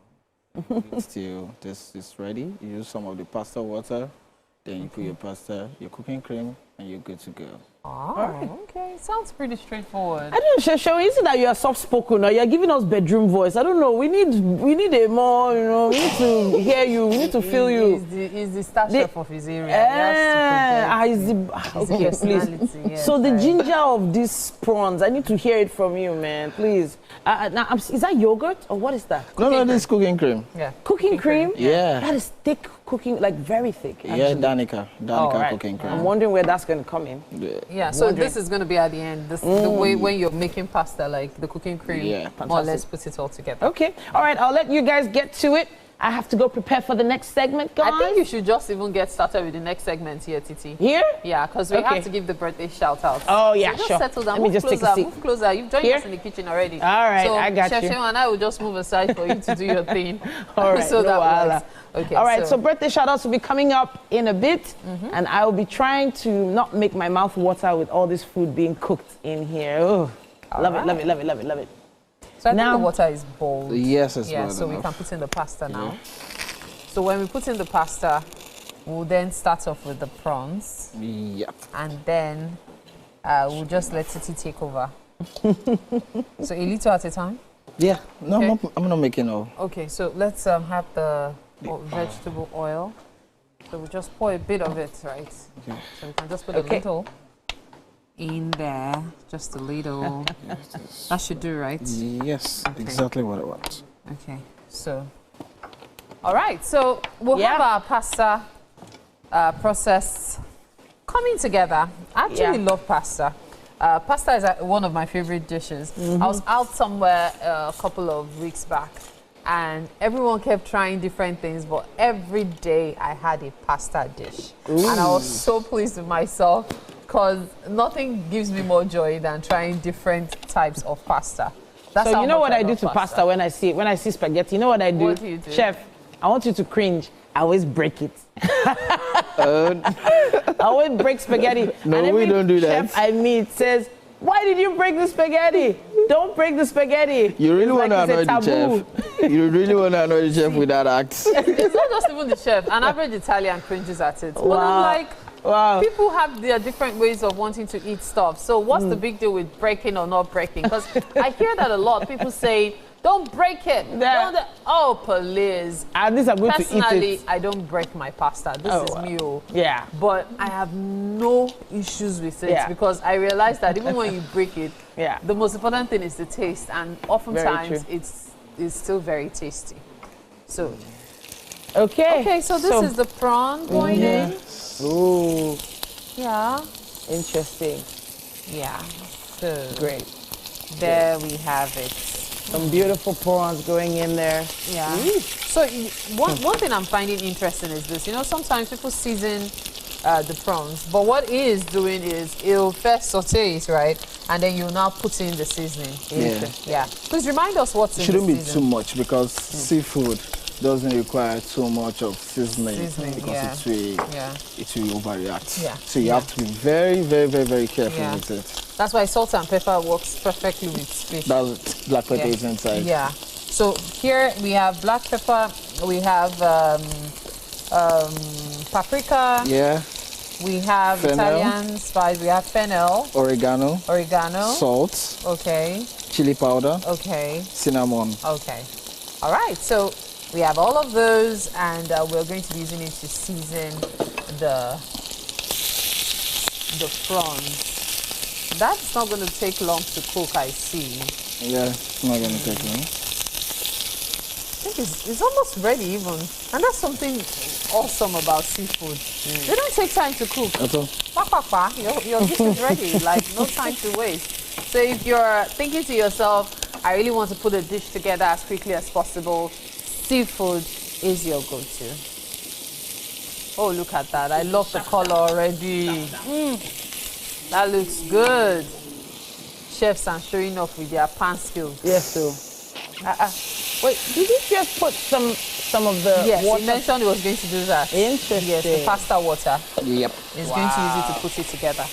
Till this is ready, you use some of the pasta water, then you put your pasta, your cooking cream, and you're good to go. Oh, okay. Sounds pretty straightforward. I don't know, Chef, is it that you are soft-spoken or you're giving us bedroom voice? I don't know. We need a more, we need to hear you. We need to feel you. He's the star chef of his area. Okay, please. Yes, so the ginger of these prawns, I need to hear it from you, man, please. Now, is that yogurt or what is that? No, this is cooking cream. Yeah. Cooking cream? Yeah. That is thick cooking, like very thick. Actually. Yeah, Danica cooking cream. I'm wondering where that's going to come in. Yeah, so this is going to be at the end. This the way when you're making pasta, like the cooking cream, more or less put it all together. Okay, all right, I'll let you guys get to it. I have to go prepare for the next segment, guys. I think you should just even get started with the next segment here, Titi. Here? Yeah, because we have to give the birthday shout-out. Oh, yeah, so just sure. settle down. Let me just take a seat. Move closer. You've joined us in the kitchen already. All right, so I got Chef you. Seun and I will just move aside for you to do your thing. All right, so that works. Okay, all right, so birthday shout-outs will be coming up in a bit, and I will be trying to not make my mouth water with all this food being cooked in here. Oh, love it, love it, love it, love it, love it. So I think the water is boiled. Yes, it's boiled so enough. we can put in the pasta now. So when we put in the pasta, we'll then start off with the prawns. Yep. And then we'll just let Titi take over. So a little at a time? Yeah. No, Okay. I'm not making all. Okay, so let's have the vegetable oil. So we'll just pour a bit of it, right? Okay. So we can just put a little in there, just a little. That should do, right? Yes, exactly what I want. Okay, so. All right, so we'll have our pasta process coming together. I actually love pasta. Pasta is one of my favorite dishes. I was out somewhere a couple of weeks back, and everyone kept trying different things, but every day I had a pasta dish. And I was so pleased with myself, because nothing gives me more joy than trying different types of pasta. That's so you know what I do love to pasta when I see spaghetti? You know what I do? What do you do? Chef, I want you to cringe. I always break it. I always break spaghetti. No, and we don't do that. Chef I meet says, "Why did you break the spaghetti? Don't break the spaghetti." You really want to it's annoy like the chef. You really want to annoy the chef with that act. It's not just even the chef. An average Italian cringes at it. But I'm like, Wow. People have their different ways of wanting to eat stuff. So what's the big deal with breaking or not breaking? Because I hear that a lot. People say, don't break it. Oh, please. At least I'm going to eat it. Personally, I don't break my pasta. This is me. Yeah. But I have no issues with it because I realize that even when you break it, the most important thing is the taste. And oftentimes, it's still very tasty. So, okay, so this is the prawn going in. Ooh. Yeah. Interesting. Yeah. So great. There we have it. Some beautiful prawns going in there. Yeah. So one thing I'm finding interesting is this. You know, sometimes people season the prawns, but what it is doing is it'll first saute it, right? And then you'll now put in the seasoning. Yeah. Please remind us what's in the seasoning. Shouldn't be too much because seafood doesn't require too much of seasoning because it will overreact. Yeah. So you have to be very, very, very, very careful with it. That's why salt and pepper works perfectly with fish. That's black pepper is inside. Yeah. So here we have black pepper, we have paprika. Yeah. We have Italian spice, we have fennel. Oregano. Salt. Okay. Chili powder. Okay. Cinnamon. Okay. All right. So we have all of those, and we're going to be using it to season the prawns. That's not going to take long to cook, I see. Yeah, it's not going to take long. I think it's almost ready even. And that's something awesome about seafood. They don't take time to cook. That's all. Your dish is ready, like no time to waste. So if you're thinking to yourself, I really want to put a dish together as quickly as possible, seafood is your go-to. Oh, look at that. I love the color already. That looks good. Chefs are showing off with their pan skills. Yes, sir. Wait, did you just put some of the water? Yes, he mentioned he was going to do that. Interesting. Yes, the pasta water. Yep. He's going to use it to put it together.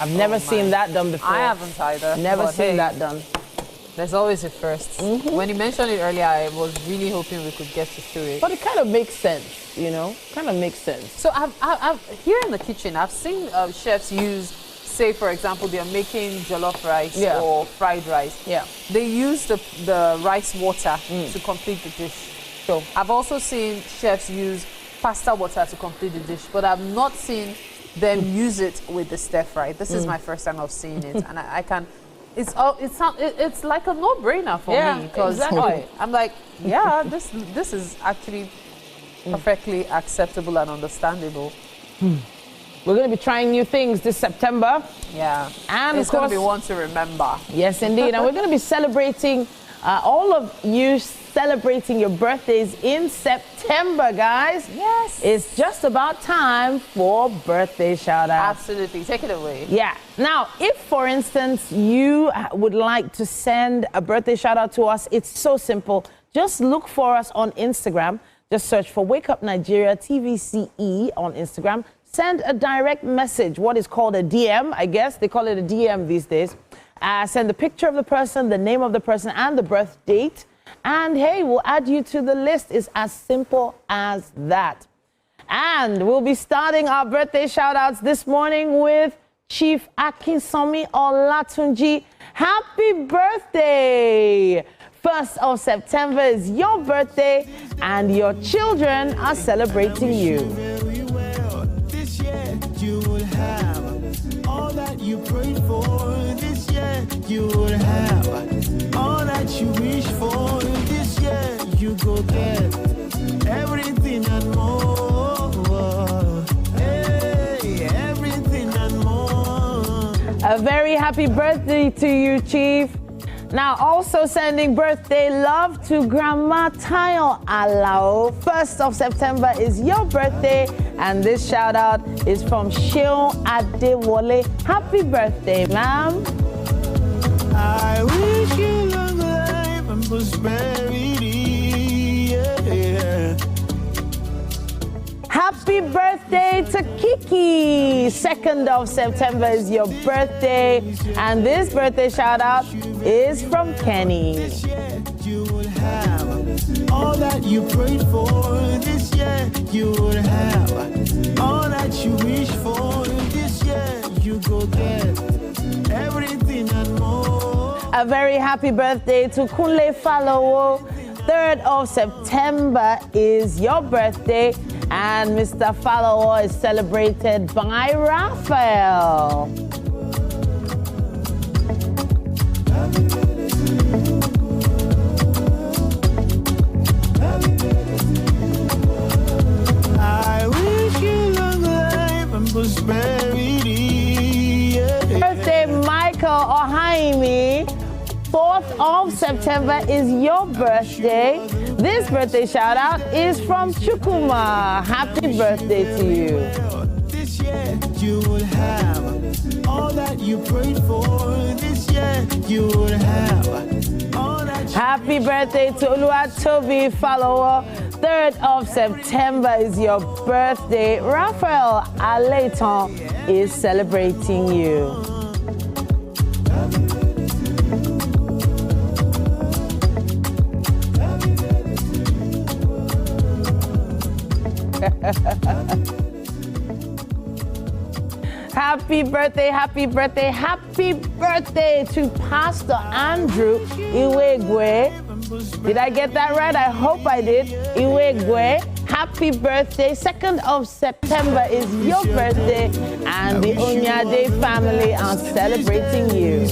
I've never seen that done before. I haven't either. Never seen that done. There's always a first. When you mentioned it earlier, I was really hoping we could get to show it. But it kind of makes sense, you know? Kind of makes sense. So I've here in the kitchen, I've seen chefs use, say for example, they're making jollof rice or fried rice. Yeah. They use the rice water to complete the dish. So I've also seen chefs use pasta water to complete the dish, but I've not seen them use it with the stir fry. This is my first time of seeing it, and I can. It's like a no-brainer for me because I'm like, yeah, this is actually perfectly acceptable and understandable. We're going to be trying new things this September. Yeah, and it's going to be one to remember. Yes, indeed, and we're going to be celebrating all of you celebrating your birthdays in September, guys. Yes. It's just about time for birthday shout-outs. Absolutely. Take it away. Yeah. Now, if, for instance, you would like to send a birthday shout-out to us, it's so simple. Just look for us on Instagram. Just search for Wake Up Nigeria TVCE on Instagram. Send a direct message, what is called a DM, I guess. They call it a DM these days. Send the picture of the person, the name of the person, and the birth date. And hey, we'll add you to the list. It's as simple as that. And we'll be starting our birthday shout-outs this morning with Chief Akinsomi Olatunji. Happy birthday! 1st of September is your birthday, and your children are celebrating you. This year you will have all that you prayed for. This year you will have all that you wish for. This year you go get everything and more. Hey, everything and more. A very happy birthday to you, Chief. Now, also sending birthday love to Grandma Tayo Alao. 1st of September is your birthday, and this shout out is from Seun Adewole. Happy birthday, ma'am. I wish you long life and prosperity. Yeah. Happy birthday to Kiki. 2nd of September is your birthday, and this birthday shout out is from Kenny. This year you will have all that you prayed for. This year you will have All that you wish for this year, you go get everything and more. A very happy birthday to Kunle Falowo. 3rd of September is your birthday, and Mr. Falowo is celebrated by Raphael. I wish you long life and prosperity. Birthday, Michael Ohaimi. 4th of September is your birthday. This birthday shout out is from Chukuma. Happy birthday to you. This year you will have all that you prayed for. This year you will have all that you Happy birthday to Oluwatobi Falowo. 3rd of September is your birthday. Raphael Aleiton is celebrating you. Happy birthday, happy birthday, happy birthday to Pastor Andrew Iwegwe. Did I get that right? I hope I did. Iwegwe, happy birthday. 2nd of September is your birthday, and the Onyade family are celebrating you.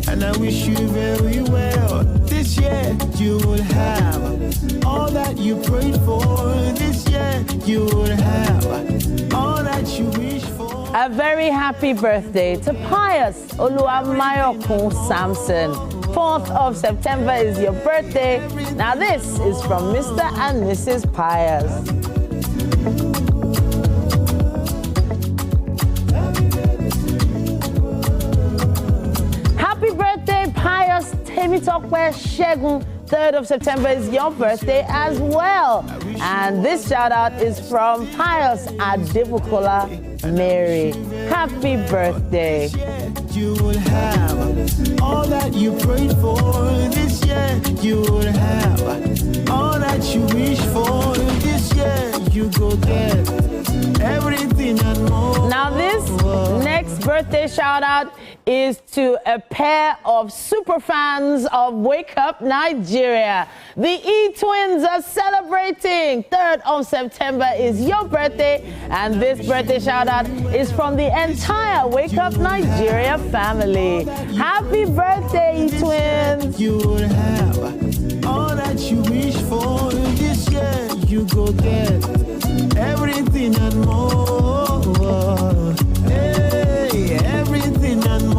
And I wish you very well. This year you will have all that you prayed for. This year you will have all that you wish for. A very happy birthday to Pius Oluwamayokun Samson. 4th of September is your birthday. Now this is from Mr. and Mrs. Pius. Happy birthday, Pius Temitokwe Shegun. 3rd of September is your birthday as well. And this shout out is from Pius Adebukola Mary. Happy birthday. You will have all that you prayed for. This year you will have all that you wish for. This year you go get everything and more. Now this next birthday shout out is to a pair of super fans of Wake Up Nigeria. The E-Twins are celebrating. 3rd of September is your birthday, and this birthday shout out is from the entire Wake Up Nigeria family. Happy birthday, E-Twins. You will have all that you wish for. This year you go get everything and more. Hey, everything and more.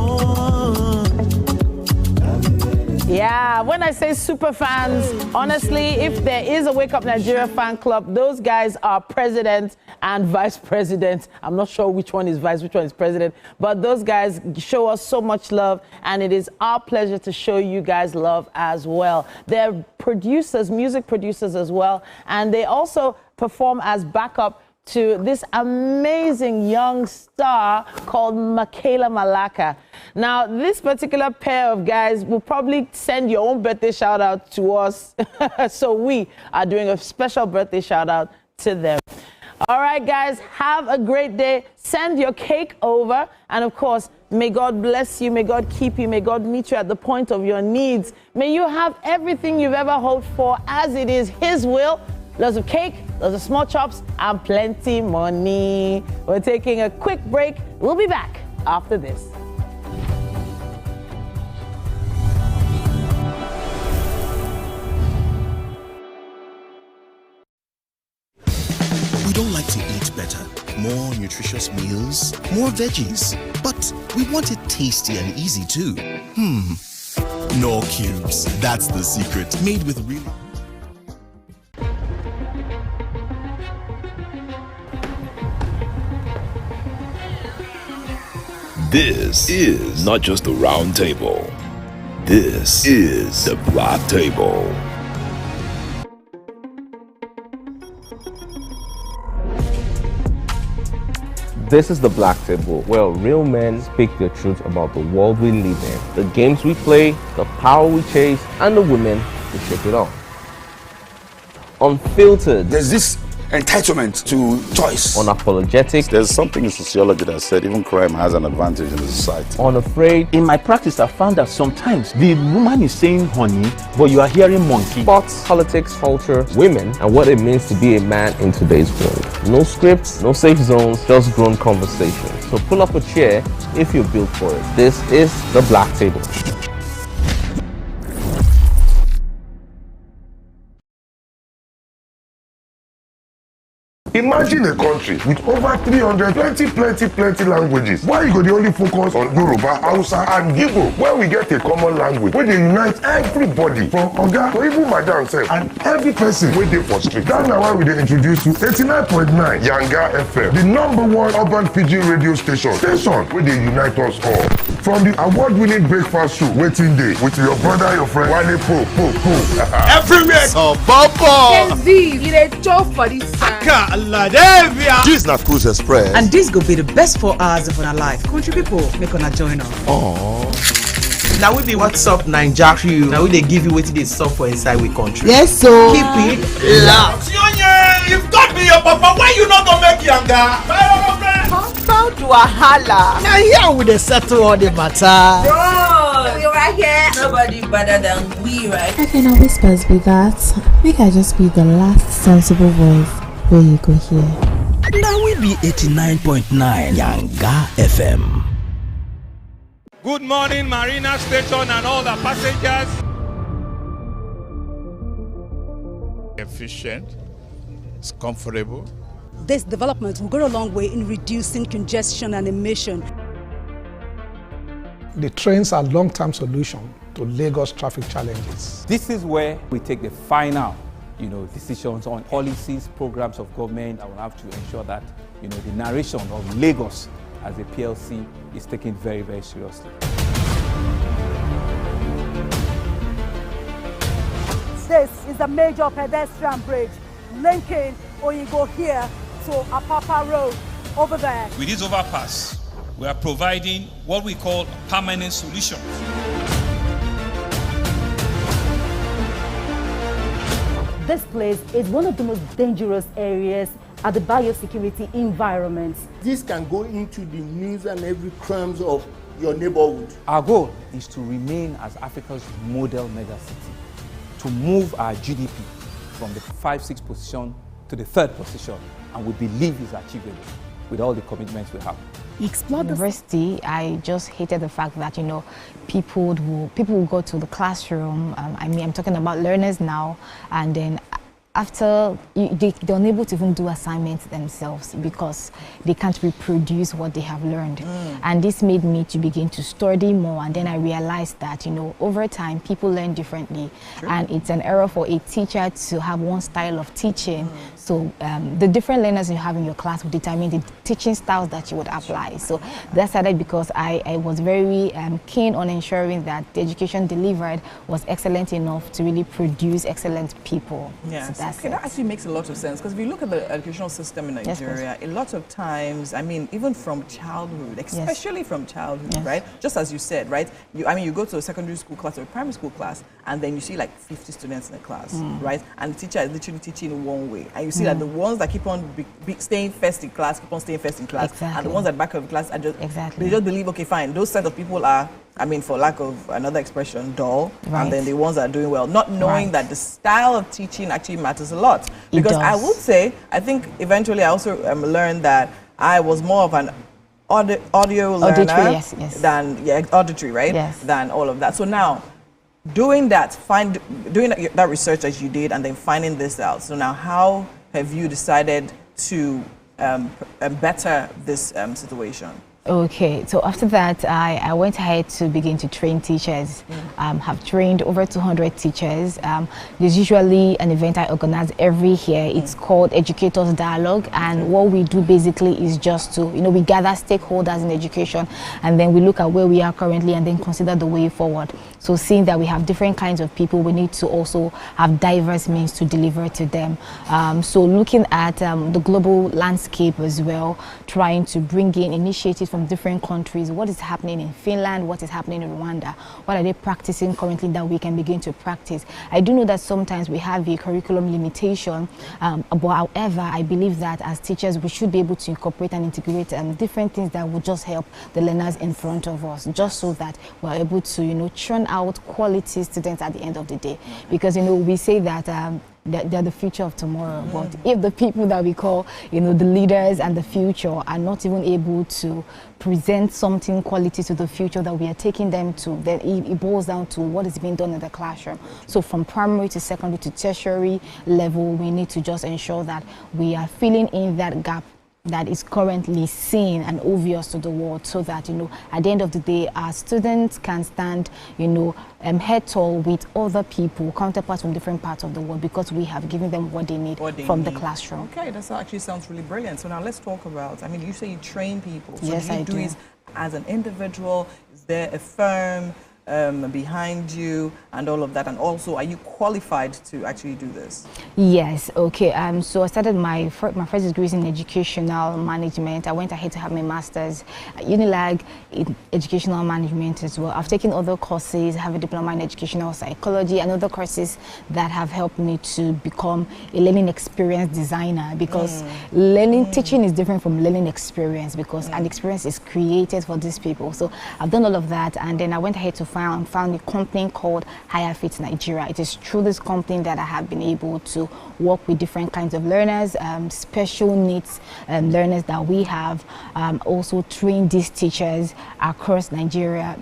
Yeah, when I say super fans, honestly, if there is a Wake Up Nigeria fan club, those guys are president and vice president. I'm not sure which one is vice, which one is president, but those guys show us so much love, and it is our pleasure to show you guys love as well. They're producers, music producers as well, and they also perform as backup to this amazing young star called Michaela Malaka. Now, this particular pair of guys will probably send your own birthday shout out to us. So we are doing a special birthday shout out to them. All right, guys, have a great day. Send your cake over. And of course, may God bless you. May God keep you. May God meet you at the point of your needs. May you have everything you've ever hoped for, as it is His will. Lots of cake, lots of small chops, and plenty money. We're taking a quick break. We'll be back after this. We don't like to eat better, more nutritious meals, more veggies, but we want it tasty and easy too. Knorr Cubes, that's the secret. Made with really... This is not just a round table. This is the Black Table. This is the Black Table, where real men speak the truth about the world we live in, the games we play, the power we chase, and the women who shake it off. Unfiltered. There's this entitlement to choice. Unapologetic. There's something in sociology that said even crime has an advantage in the society. Unafraid. In my practice, I found that sometimes the woman is saying honey, but you are hearing monkey. Sports, politics, culture, women, and what it means to be a man in today's world. No scripts, no safe zones, just grown conversations. So pull up a chair if you're built for it. This is The Black Table. Imagine a country with over 300 plenty languages. Why you go the only focus on Yoruba, Hausa, and Igbo? Where we get a common language, where they unite everybody from Oga to even Madam self, and every person where they for street. That's now why we they introduce to 89.9 Yanga FM, the #1 urban pidgin radio station where they unite us all. From the award-winning breakfast show, Waiting Day, with your brother, your friend, Wale Po. Everywhere. So, Bobo. You dey chop for this time. This is not Cruise Express. And this go be the best 4 hours of our life. Country people, make una join us. Oh. Now we be what's up Naija crew. Now we they give you what they sup for inside we country. Yes, so keep it locked. You've got me your papa. Why you not gonna make Yanga? Compound Wahala. Now here we dey settle all the matter. Bro, we right here. Nobody better than we, right? How can our whispers be that? Make I just be the last sensible voice where you go here. Now we be 89.9 Yanga FM. Good morning, Marina Station and all the passengers. Efficient, it's comfortable. This development will go a long way in reducing congestion and emission. The trains are a long-term solution to Lagos traffic challenges. This is where we take the final decisions on policies, programs of government that will have to ensure that the narration of Lagos as a PLC is taken very, very seriously. This is a major pedestrian bridge linking Oyingo here to Apapa Road over there. With this overpass, we are providing what we call permanent solutions. This place is one of the most dangerous areas at the biosecurity environment. This can go into the news and every crumbs of your neighborhood. Our goal is to remain as Africa's model megacity, to move our GDP from the 5-6 position to the 3rd position, and we believe is achievable with all the commitments we have. University, I just hated the fact that people will go to the classroom. I'm talking about learners now, and then after they're unable to even do assignments themselves because they can't reproduce what they have learned. And this made me to begin to study more, and then I realized that over time people learn differently. Sure. And it's an error for a teacher to have one style of teaching. So the different learners you have in your class will determine the teaching styles that you would apply. So that started because I was very keen on ensuring that the education delivered was excellent enough to really produce excellent people. Yes. So that actually makes a lot of sense, because if you look at the educational system in Nigeria, a lot of times, I mean, even from childhood, especially from childhood, right? Just as you said, right? You go to a secondary school class or a primary school class, and then you see like 50 students in a class, right? And the teacher is literally teaching in one way, and you see that the ones that keep on staying first in class keep on staying first in class, and the ones at the back of the class are just they just believe, okay, fine, those set of people are, I mean, for lack of another expression, dull, and then the ones that are doing well, not knowing that the style of teaching actually matters a lot. Because I would say, I think eventually I also learned that I was more of an audio learner than auditory, right? Than all of that. So now, doing that research as you did, and then finding this out. So now, how have you decided to better this situation? Okay, so after that, I went ahead to begin to train teachers. Have trained over 200 teachers. There's usually an event I organize every year. It's called Educators Dialogue, and what we do basically is just to, we gather stakeholders in education, and then we look at where we are currently and then consider the way forward. So seeing that we have different kinds of people, we need to also have diverse means to deliver to them. So looking at the global landscape as well, trying to bring in initiatives from different countries. What is happening in Finland? What is happening in Rwanda? What are they practicing currently that we can begin to practice? I do know that sometimes we have a curriculum limitation, but however, I believe that as teachers, we should be able to incorporate and integrate different things that will just help the learners in front of us, just so that we're able to, churn out quality students at the end of the day. Because, we say that they're the future of tomorrow. But if the people that we call, the leaders and the future are not even able to present something quality to the future that we are taking them to, then it boils down to what is being done in the classroom. So from primary to secondary to tertiary level, we need to just ensure that we are filling in that gap that is currently seen and obvious to the world, so that at the end of the day our students can stand head tall with other people, counterparts from different parts of the world, because we have given them what they need from the classroom. Okay, that actually sounds really brilliant. So now let's talk about, you say you train people. So yes, do you do it as an individual? Is there a firm behind you and all of that, and also are you qualified to actually do this? Yes, okay. So I started my first degree in educational management. I went ahead to have my master's at Unilag in educational management as well. I've taken other courses. I have a diploma in educational psychology and other courses that have helped me to become a learning experience designer, because teaching is different from learning experience, because an experience is created for these people. So I've done all of that, and then I went ahead to found a company called Higher Fit Nigeria. It is through this company that I have been able to work with different kinds of learners, special needs learners that we have, also train these teachers across Nigeria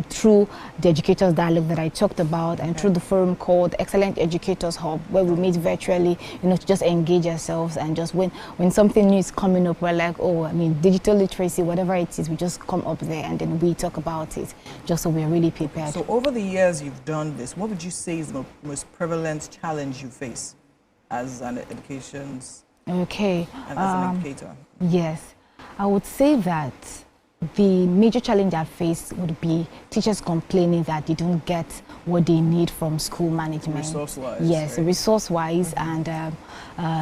through the Educators Dialogue that I talked about, and through the forum called Excellent Educators Hub, where we meet virtually, to just engage ourselves, and just when something new is coming up, we're like, digital literacy, whatever it is, we just come up there and then we talk about it, just so we're really prepared. So over the years you've done this, what would you say is the most prevalent challenge you face as an education and as an educator? Yes, I would say that the major challenge I face would be teachers complaining that they don't get what they need from school management. Resource-wise. Yes, right? resource-wise, and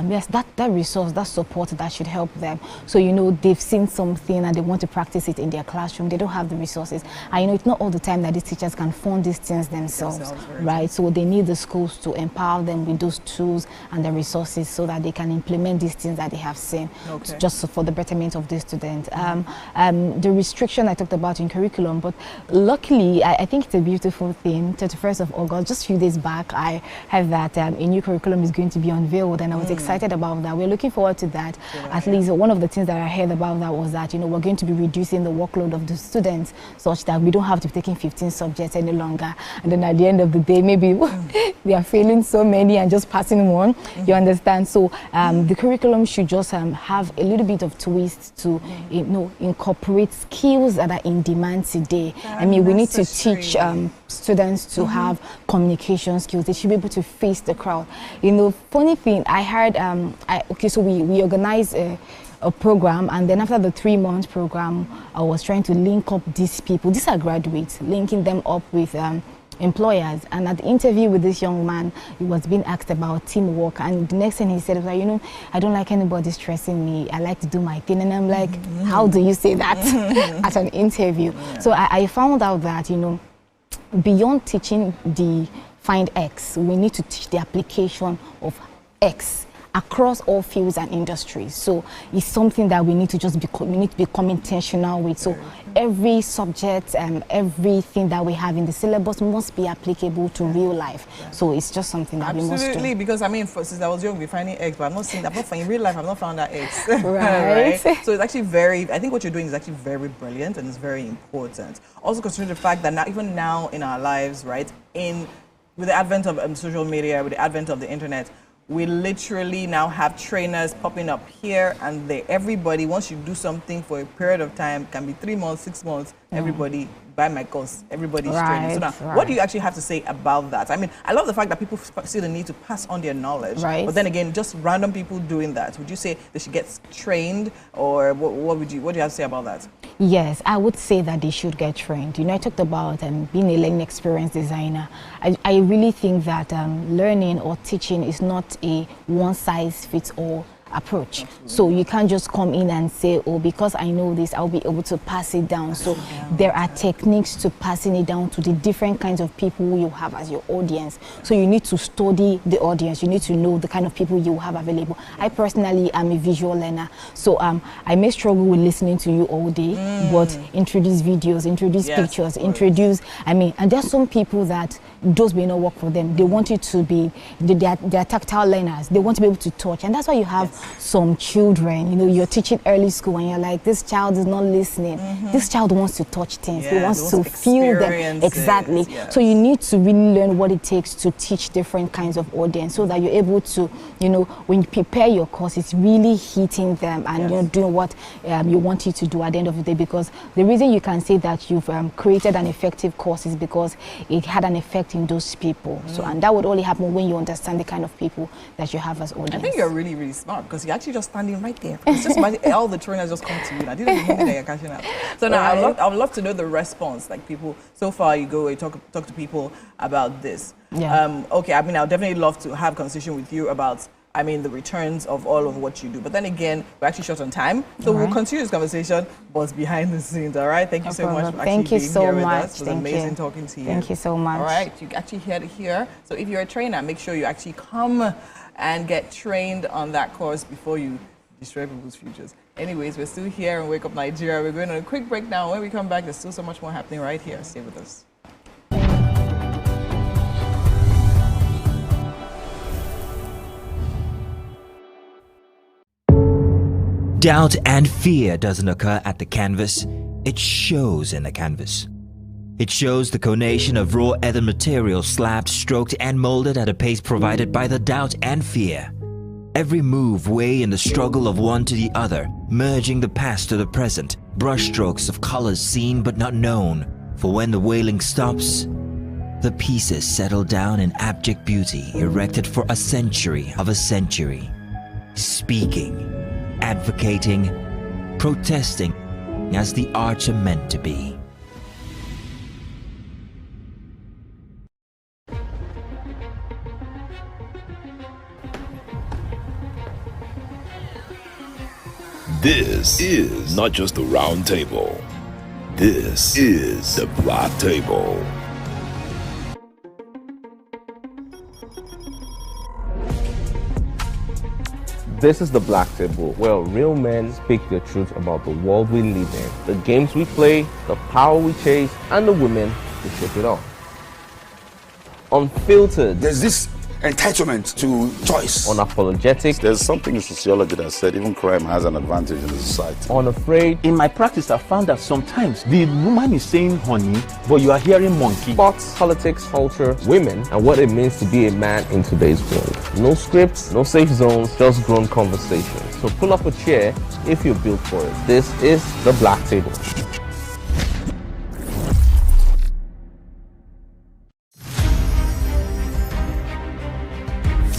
yes, that resource, that support that should help them. So they've seen something and they want to practice it in their classroom. They don't have the resources. And it's not all the time that these teachers can fund these things themselves, right? So they need the schools to empower them with those tools and the resources, so that they can implement these things that they have seen, just for the betterment of the students. The restriction I talked about in curriculum, but luckily I think it's a beautiful thing. 31st of August, just a few days back, I heard that a new curriculum is going to be unveiled, and I was excited about that. We're looking forward to that. At least one of the things that I heard about that was that we're going to be reducing the workload of the students, such that we don't have to be taking 15 subjects any longer, and then at the end of the day maybe they are failing so many and just passing one. You understand? So the curriculum should just have a little bit of twist to incorporate skills that are in demand today. We need to teach students to have communication skills. They should be able to face the crowd. Funny thing, I heard, so we organized a program, and then after the 3-month program, I was trying to link up these people. These are graduates, linking them up with employers. And at the interview with this young man, he was being asked about teamwork, and the next thing he said was like, I don't like anybody stressing me. I like to do my thing. And I'm like, how do you say that at an interview? So I found out that, beyond teaching the find X, we need to teach the application of X across all fields and industries. So it's something that we need to become intentional with. So every subject and everything that we have in the syllabus must be applicable to real life. So it's just something that we must do. Absolutely, because since I was young, we're finding X, but I'm not seeing that. In real life, I've not found that X. Right. So it's actually I think what you're doing is actually very brilliant, and it's very important. Also considering the fact that even now in our lives, right, with the advent of social media, with the advent of the internet, we literally now have trainers popping up here and there. Everybody, once you do something for a period of time, can be 3 months, 6 months, everybody buy my course, everybody's training. So now, what do you actually have to say about that? I love the fact that people see the need to pass on their knowledge, but then again, just random people doing that. Would you say they should get trained, or what do you have to say about that? Yes, I would say that they should get trained. I talked about being a learning experience designer. I really think that learning or teaching is not a one-size-fits-all approach. So you can't just come in and say, oh, because I know this, I'll be able to pass it down. So there are techniques to passing it down to the different kinds of people you have as your audience. So you need to study the audience. You need to know the kind of people you have available. I personally am a visual learner. So I may struggle with listening to you all day, but introduce videos, introduce pictures, introduce, and there's some people that those may not work for them. They want it to be, they're tactile learners. They want to be able to touch. And that's why you have some children, you know, you're teaching early school and you're like, this child is not listening. This child wants to touch things. He wants to feel them. Exactly. So you need to really learn what it takes to teach different kinds of audience so that you're able to, you know, when you prepare your course, it's really hitting them and you're doing what you want it to do at the end of the day. Because the reason you can say that you've created an effective course is because it had an effect in those people. So, and that would only happen when you understand the kind of people that you have as audience. I think you're really, really smart because you're actually just standing right there. It's just imagine all the trainers just come to you. I didn't even know that you're catching up. So now I would love to know the response. Like people, so far you go, you talk to people about this. Okay, I mean, I'll definitely love to have a conversation with you about, I mean, the returns of all of what you do. But then again, we're actually short on time. So we'll continue this conversation, but behind the scenes, all right? Thank you so much for actually being here with us. It was amazing talking to you. Thank you so much. All right, you actually heard it here. So if you're a trainer, make sure you actually come and get trained on that course before you destroy people's futures. Anyways, we're still here on Wake Up Nigeria. We're going on a quick break now. When we come back, there's still so much more happening right here. Stay with us. Doubt and fear doesn't occur at the canvas, it shows in the canvas. It shows the conation of raw ether material slabbed, stroked and molded at a pace provided by the doubt and fear. Every move weigh in the struggle of one to the other, merging the past to the present, brushstrokes of colors seen but not known. For when the wailing stops, the pieces settle down in abject beauty erected for a century of a century. Speaking, advocating, protesting as the arts are meant to be. This is not just the round table. This is the black table. This is the Black Table, where real men speak the truth about the world we live in, the games we play, the power we chase, and the women who shape it all. Unfiltered. There's this entitlement to choice. Unapologetic. There's something in sociology that said even crime has an advantage in the society. Unafraid. In my practice, I found that sometimes the woman is saying honey, but you are hearing monkey. Sports, politics, culture, women, and what it means to be a man in today's world. No scripts, no safe zones, just grown conversations. So pull up a chair if you're built for it. This is the Black Table.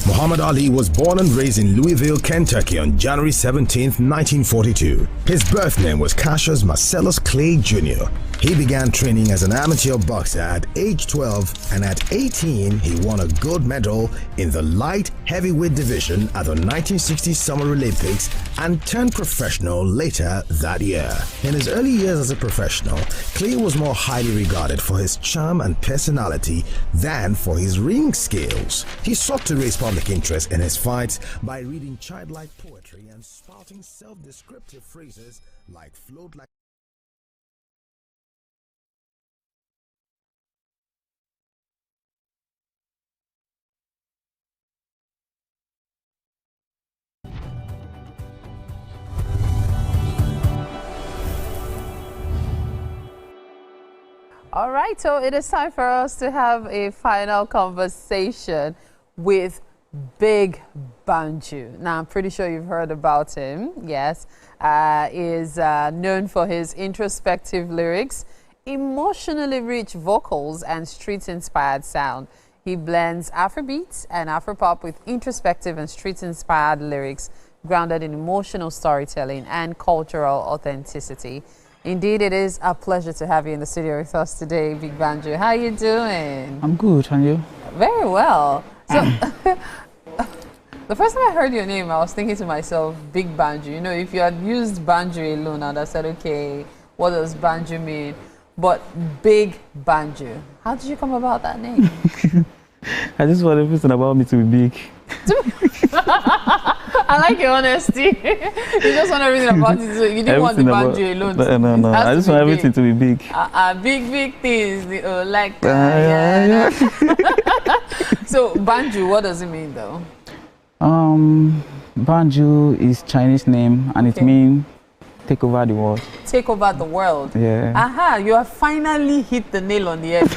Muhammad Ali was born and raised in Louisville, Kentucky on January 17, 1942. His birth name was Cassius Marcellus Clay Jr. He began training as an amateur boxer at age 12, and at 18 he won a gold medal in the light heavyweight division at the 1960 Summer Olympics and turned professional later that year. In his early years as a professional, Clay was more highly regarded for his charm and personality than for his ring skills. He sought to raise public interest in his fights by reading childlike poetry and spouting self-descriptive phrases like float like. All right, so it is time for us to have a final conversation with Big Banjo. Now, I'm pretty sure you've heard about him. Yes, is known for his introspective lyrics, emotionally rich vocals, and street-inspired sound. He blends Afrobeats and Afropop with introspective and street-inspired lyrics grounded in emotional storytelling and cultural authenticity. Indeed, it is a pleasure to have you in the studio with us today, Big Banjo. How are you doing? I'm good, and you? Very well. So, The first time I heard your name, I was thinking to myself, Big Banjo. You know, if you had used banjo alone, I'd have said, okay, what does banjo mean? But Big Banjo. How did you come about that name? I just want everything about me to be big. I like your honesty. You just want everything about it. So you didn't want the banjo alone. No. I just want everything to be big. Big things. So banjo, what does it mean though? Banjo is Chinese name and it means take over the world. Take over the world. Yeah. Aha, you have finally hit the nail on the head.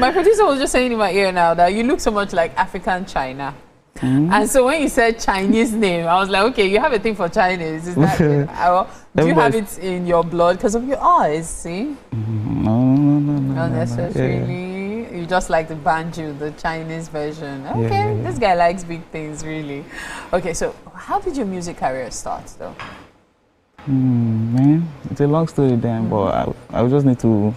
My producer was just saying in my ear now that you look so much like African China. And so when you said Chinese name, I was like, okay, you have a thing for Chinese. Is that do you have it in your blood because of your eyes? See? No. Not necessarily. Yeah. You just like the banjo, the Chinese version. Okay, this guy likes big things, really. Okay, so how did your music career start, though? Man, it's a long story then, but I just need to.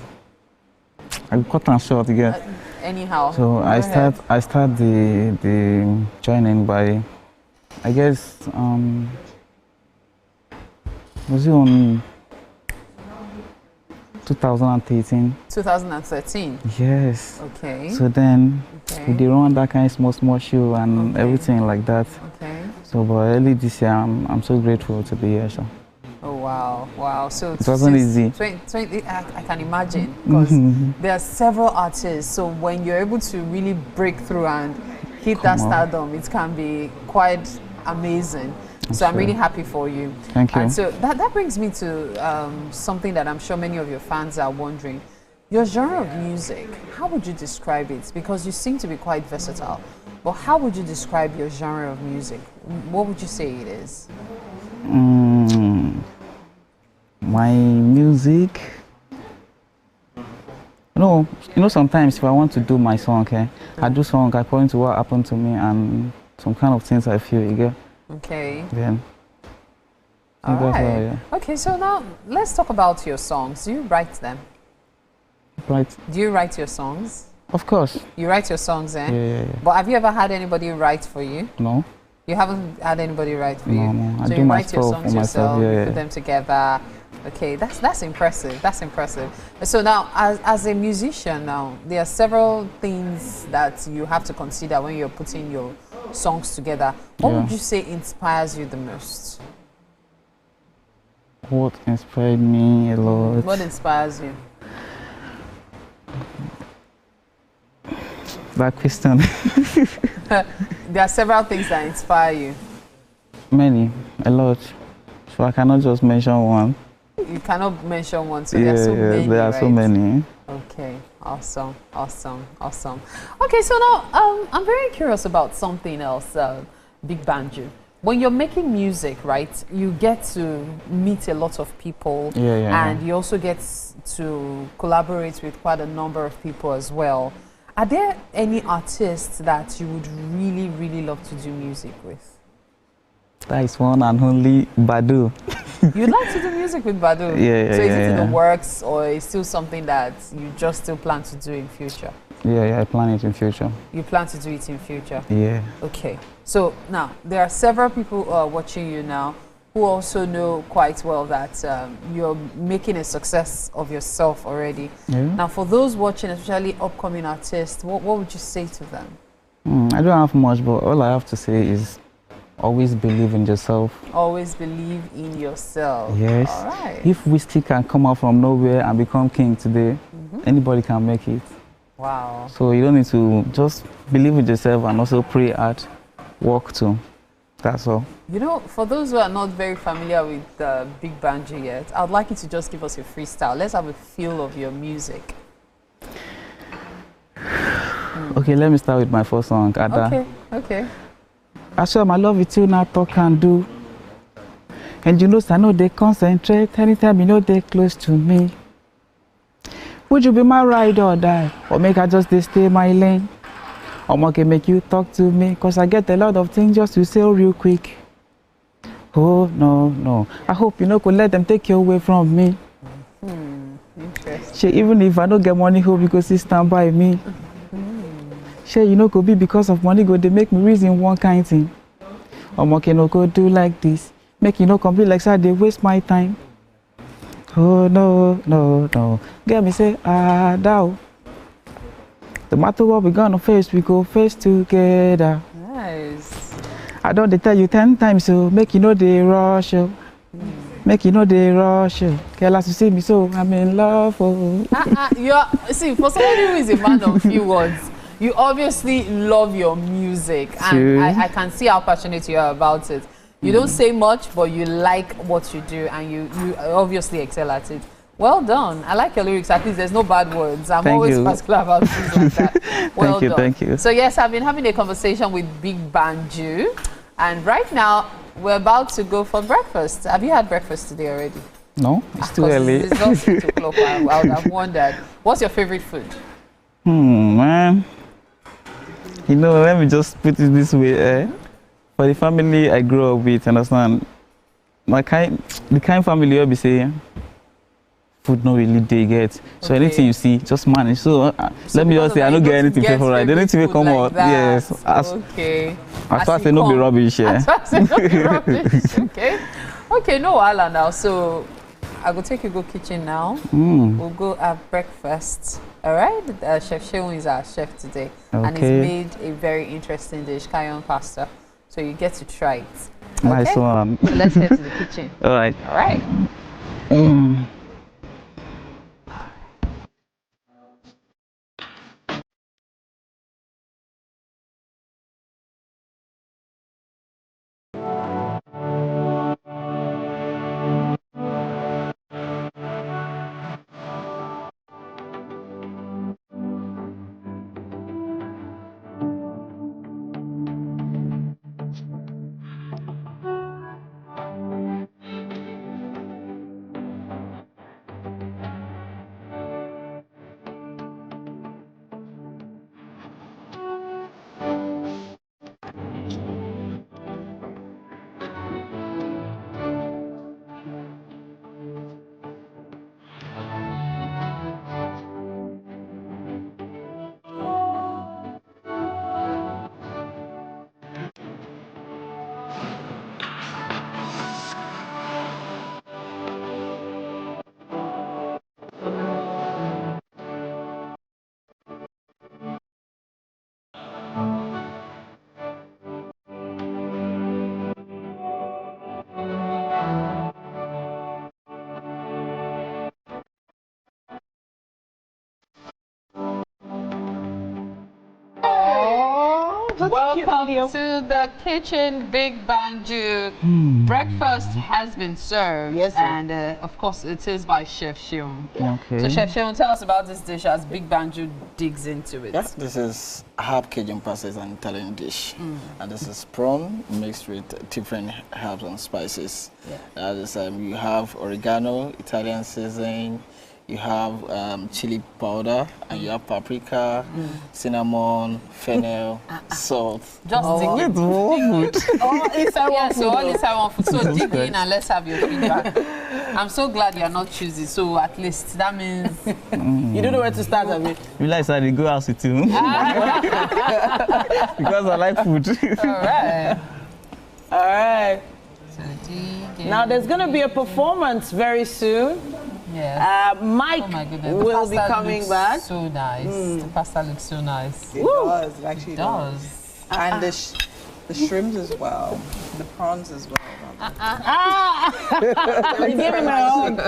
I cut and short again. Anyhow. So I start the joining by, I guess, was it on 2013? 2013. Yes. Okay. So then we did run that kind of small show and everything like that. Okay. So but early this year, I'm so grateful to be here. So. Oh wow! So it wasn't easy. 20, I can imagine because there are several artists. So when you're able to really break through and hit that stardom, it can be quite amazing. So I'm really happy for you. Thank you. And so that brings me to something that I'm sure many of your fans are wondering. Your genre of music, how would you describe it? Because you seem to be quite versatile. But how would you describe your genre of music? What would you say it is? My music, you know, sometimes if I want to do my song, I do song according to what happened to me and some kind of things I feel, you get? Okay. Then. All right. Okay, so now let's talk about your songs. Do you write them? Right. Do you write your songs? Of course. You write your songs, eh? Yeah. But have you ever had anybody write for you? No. You haven't had anybody write for you? No. So you write your songs yourself, yeah. Put them together. Okay, that's impressive. That's impressive. So now, as a musician now, there are several things that you have to consider when you're putting your songs together. What would you say inspires you the most? What inspired me a lot? What inspires you? That question. There are several things that inspire you. Many, a lot. So I cannot just mention one. You cannot mention one, so there are so many. There are so many. Okay, awesome. Okay, so now I'm very curious about something else, Big Banjo. When you're making music, right, you get to meet a lot of people, and you also get to collaborate with quite a number of people as well. Are there any artists that you would really, really love to do music with? That is one and only Badu. You'd like to do music with Badu? So is it in the works, or is still something that you just still plan to do in future? Yeah, I plan it in future. You plan to do it in future? Yeah. Okay. So now, there are several people watching you now who also know quite well that you're making a success of yourself already. Yeah. Now, for those watching, especially upcoming artists, what would you say to them? I don't have much, but all I have to say is always believe in yourself. Always believe in yourself. Yes. All right. If whiskey can come out from nowhere and become king today, anybody can make it. Wow. So you don't need to just believe in yourself and also pray hard, work too. That's all. You know, for those who are not very familiar with Big Banjo yet, I'd like you to just give us a freestyle. Let's have a feel of your music. Okay, let me start with my first song, Ada. Okay. I swear my love with you now talk and do. And you know I know they concentrate anytime you know they close to me. Would you be my ride or die? Or make I just stay my lane? Or can make you talk to me? Cause I get a lot of things just to say real quick. Oh no. I hope you know could let them take you away from me. Interesting. Even if I don't get money, hope you could still stand by me. Sure, you know, could be because of money, go they make me reason one kind thing. Or can no go do like this. Make you know complete like that, they waste my time. Oh no, no, no. Get me say, thou. No matter what we gonna face, we go face together. Nice. I don't tell you 10 times, so make you know they rush. Make you know they rush. Girl, as you see me, so I'm in love. See, for somebody who is a man of few words, you obviously love your music, and I can see how passionate you are about it. You don't say much, but you like what you do, and you obviously excel at it. Well done. I like your lyrics. At least there's no bad words. I'm always particular about things like that. Well done. Thank you. So yes, I've been having a conversation with Big Banju, and right now we're about to go for breakfast. Have you had breakfast today already? No, it's too early. It's not 6 o'clock. I would have wondered. What's your favorite food? Man. You know, let me just put it this way. For the family I grew up with, understand? The kind family I'll be saying, food no really they get. So anything you see, just manage. So let me just say, I don't get anything favorite. They don't even come out. Yes. Okay. As far as they no be rubbish. As far as they no be rubbish. Okay. Okay, no wala now. So I will take you go kitchen now. We'll go have breakfast. All right. Chef Seun is our chef today, and he's made a very interesting dish, cayenne pasta. So you get to try it. Okay? Nice one. So let's head to the kitchen. All right. All right. Welcome to the kitchen, Big Banju. Breakfast has been served, and of course it is by Chef Seun. Okay. So Chef Seun, tell us about this dish as Big Banju digs into it. Yes, this is herb Cajun pasta, is an Italian dish, and this is prawn mixed with different herbs and spices. That is, you have oregano, Italian seasoning. You have chili powder, and you have paprika, cinnamon, fennel, salt. Just dig it. All inside one food. So dig in and let's have your feedback. I'm so glad you're not choosy. So at least that means you don't know where to start. I mean, you like I go out with you because I like food. All right. Now there's going to be a performance very soon. Yes. Mike will be coming back. So nice. The pasta looks so nice. It does. It actually does. And the shrimps as well. The prawns as well. You gave him a hug.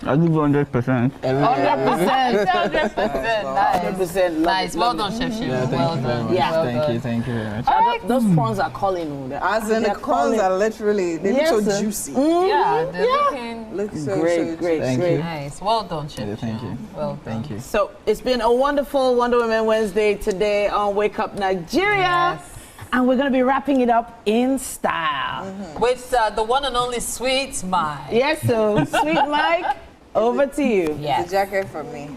I'll give you 100%. 100%. 100%. Nice. Well done, Chef Seun. Well done. Thank you very much. Those prawns are calling. As in the prawns are literally, they look so juicy. Yeah, they're looking so great. nice. Well done, Chef. Thank you. Well done. Thank you. So it's been a wonderful Wonder Woman Wednesday today on Wake Up Nigeria. Yes. And we're going to be wrapping it up in style. With the one and only Sweet Mike. Yes, so Sweet Mike, over to you. Yes. The jacket for me.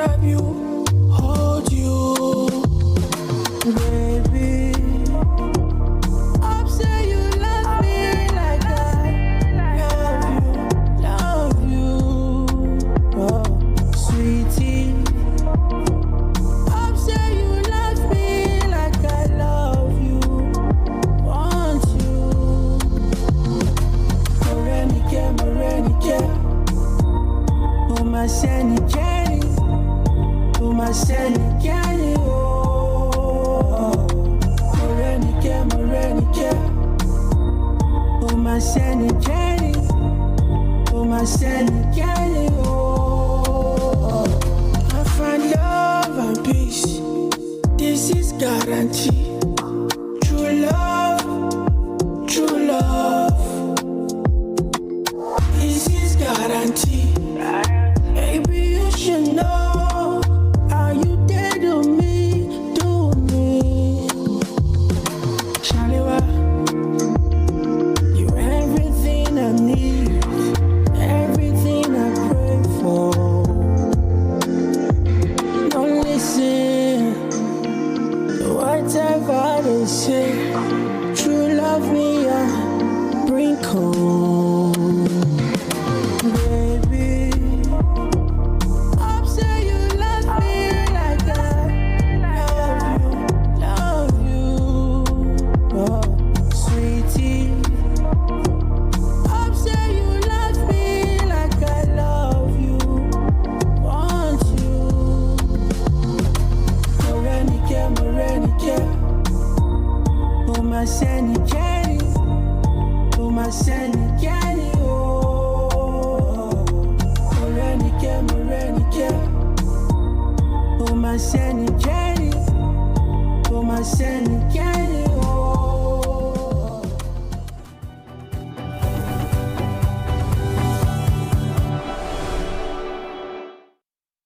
grab you, hold you, baby. I'll say you love me like I love you, oh, sweetie. I'll say you love me like I love you, want you. Morenike, oh my Jenny, oh my Jenny, oh. Morenike, oh my Jenny, oh my Jenny, oh. I find love and peace, this is guarantee. True love, this is guarantee. Baby, you should know how you did to me, Shalewa, you're everything I need, everything I pray for. Don't listen to whatever they say. True love me, bring home, baby. I'll say you love me like I love you, oh, sweetie. I'll say you love me like I love you, want you. Morenike, oh my Jenny, oh my Jenny, oh. Morenike, oh my Jenny, oh my Jenny.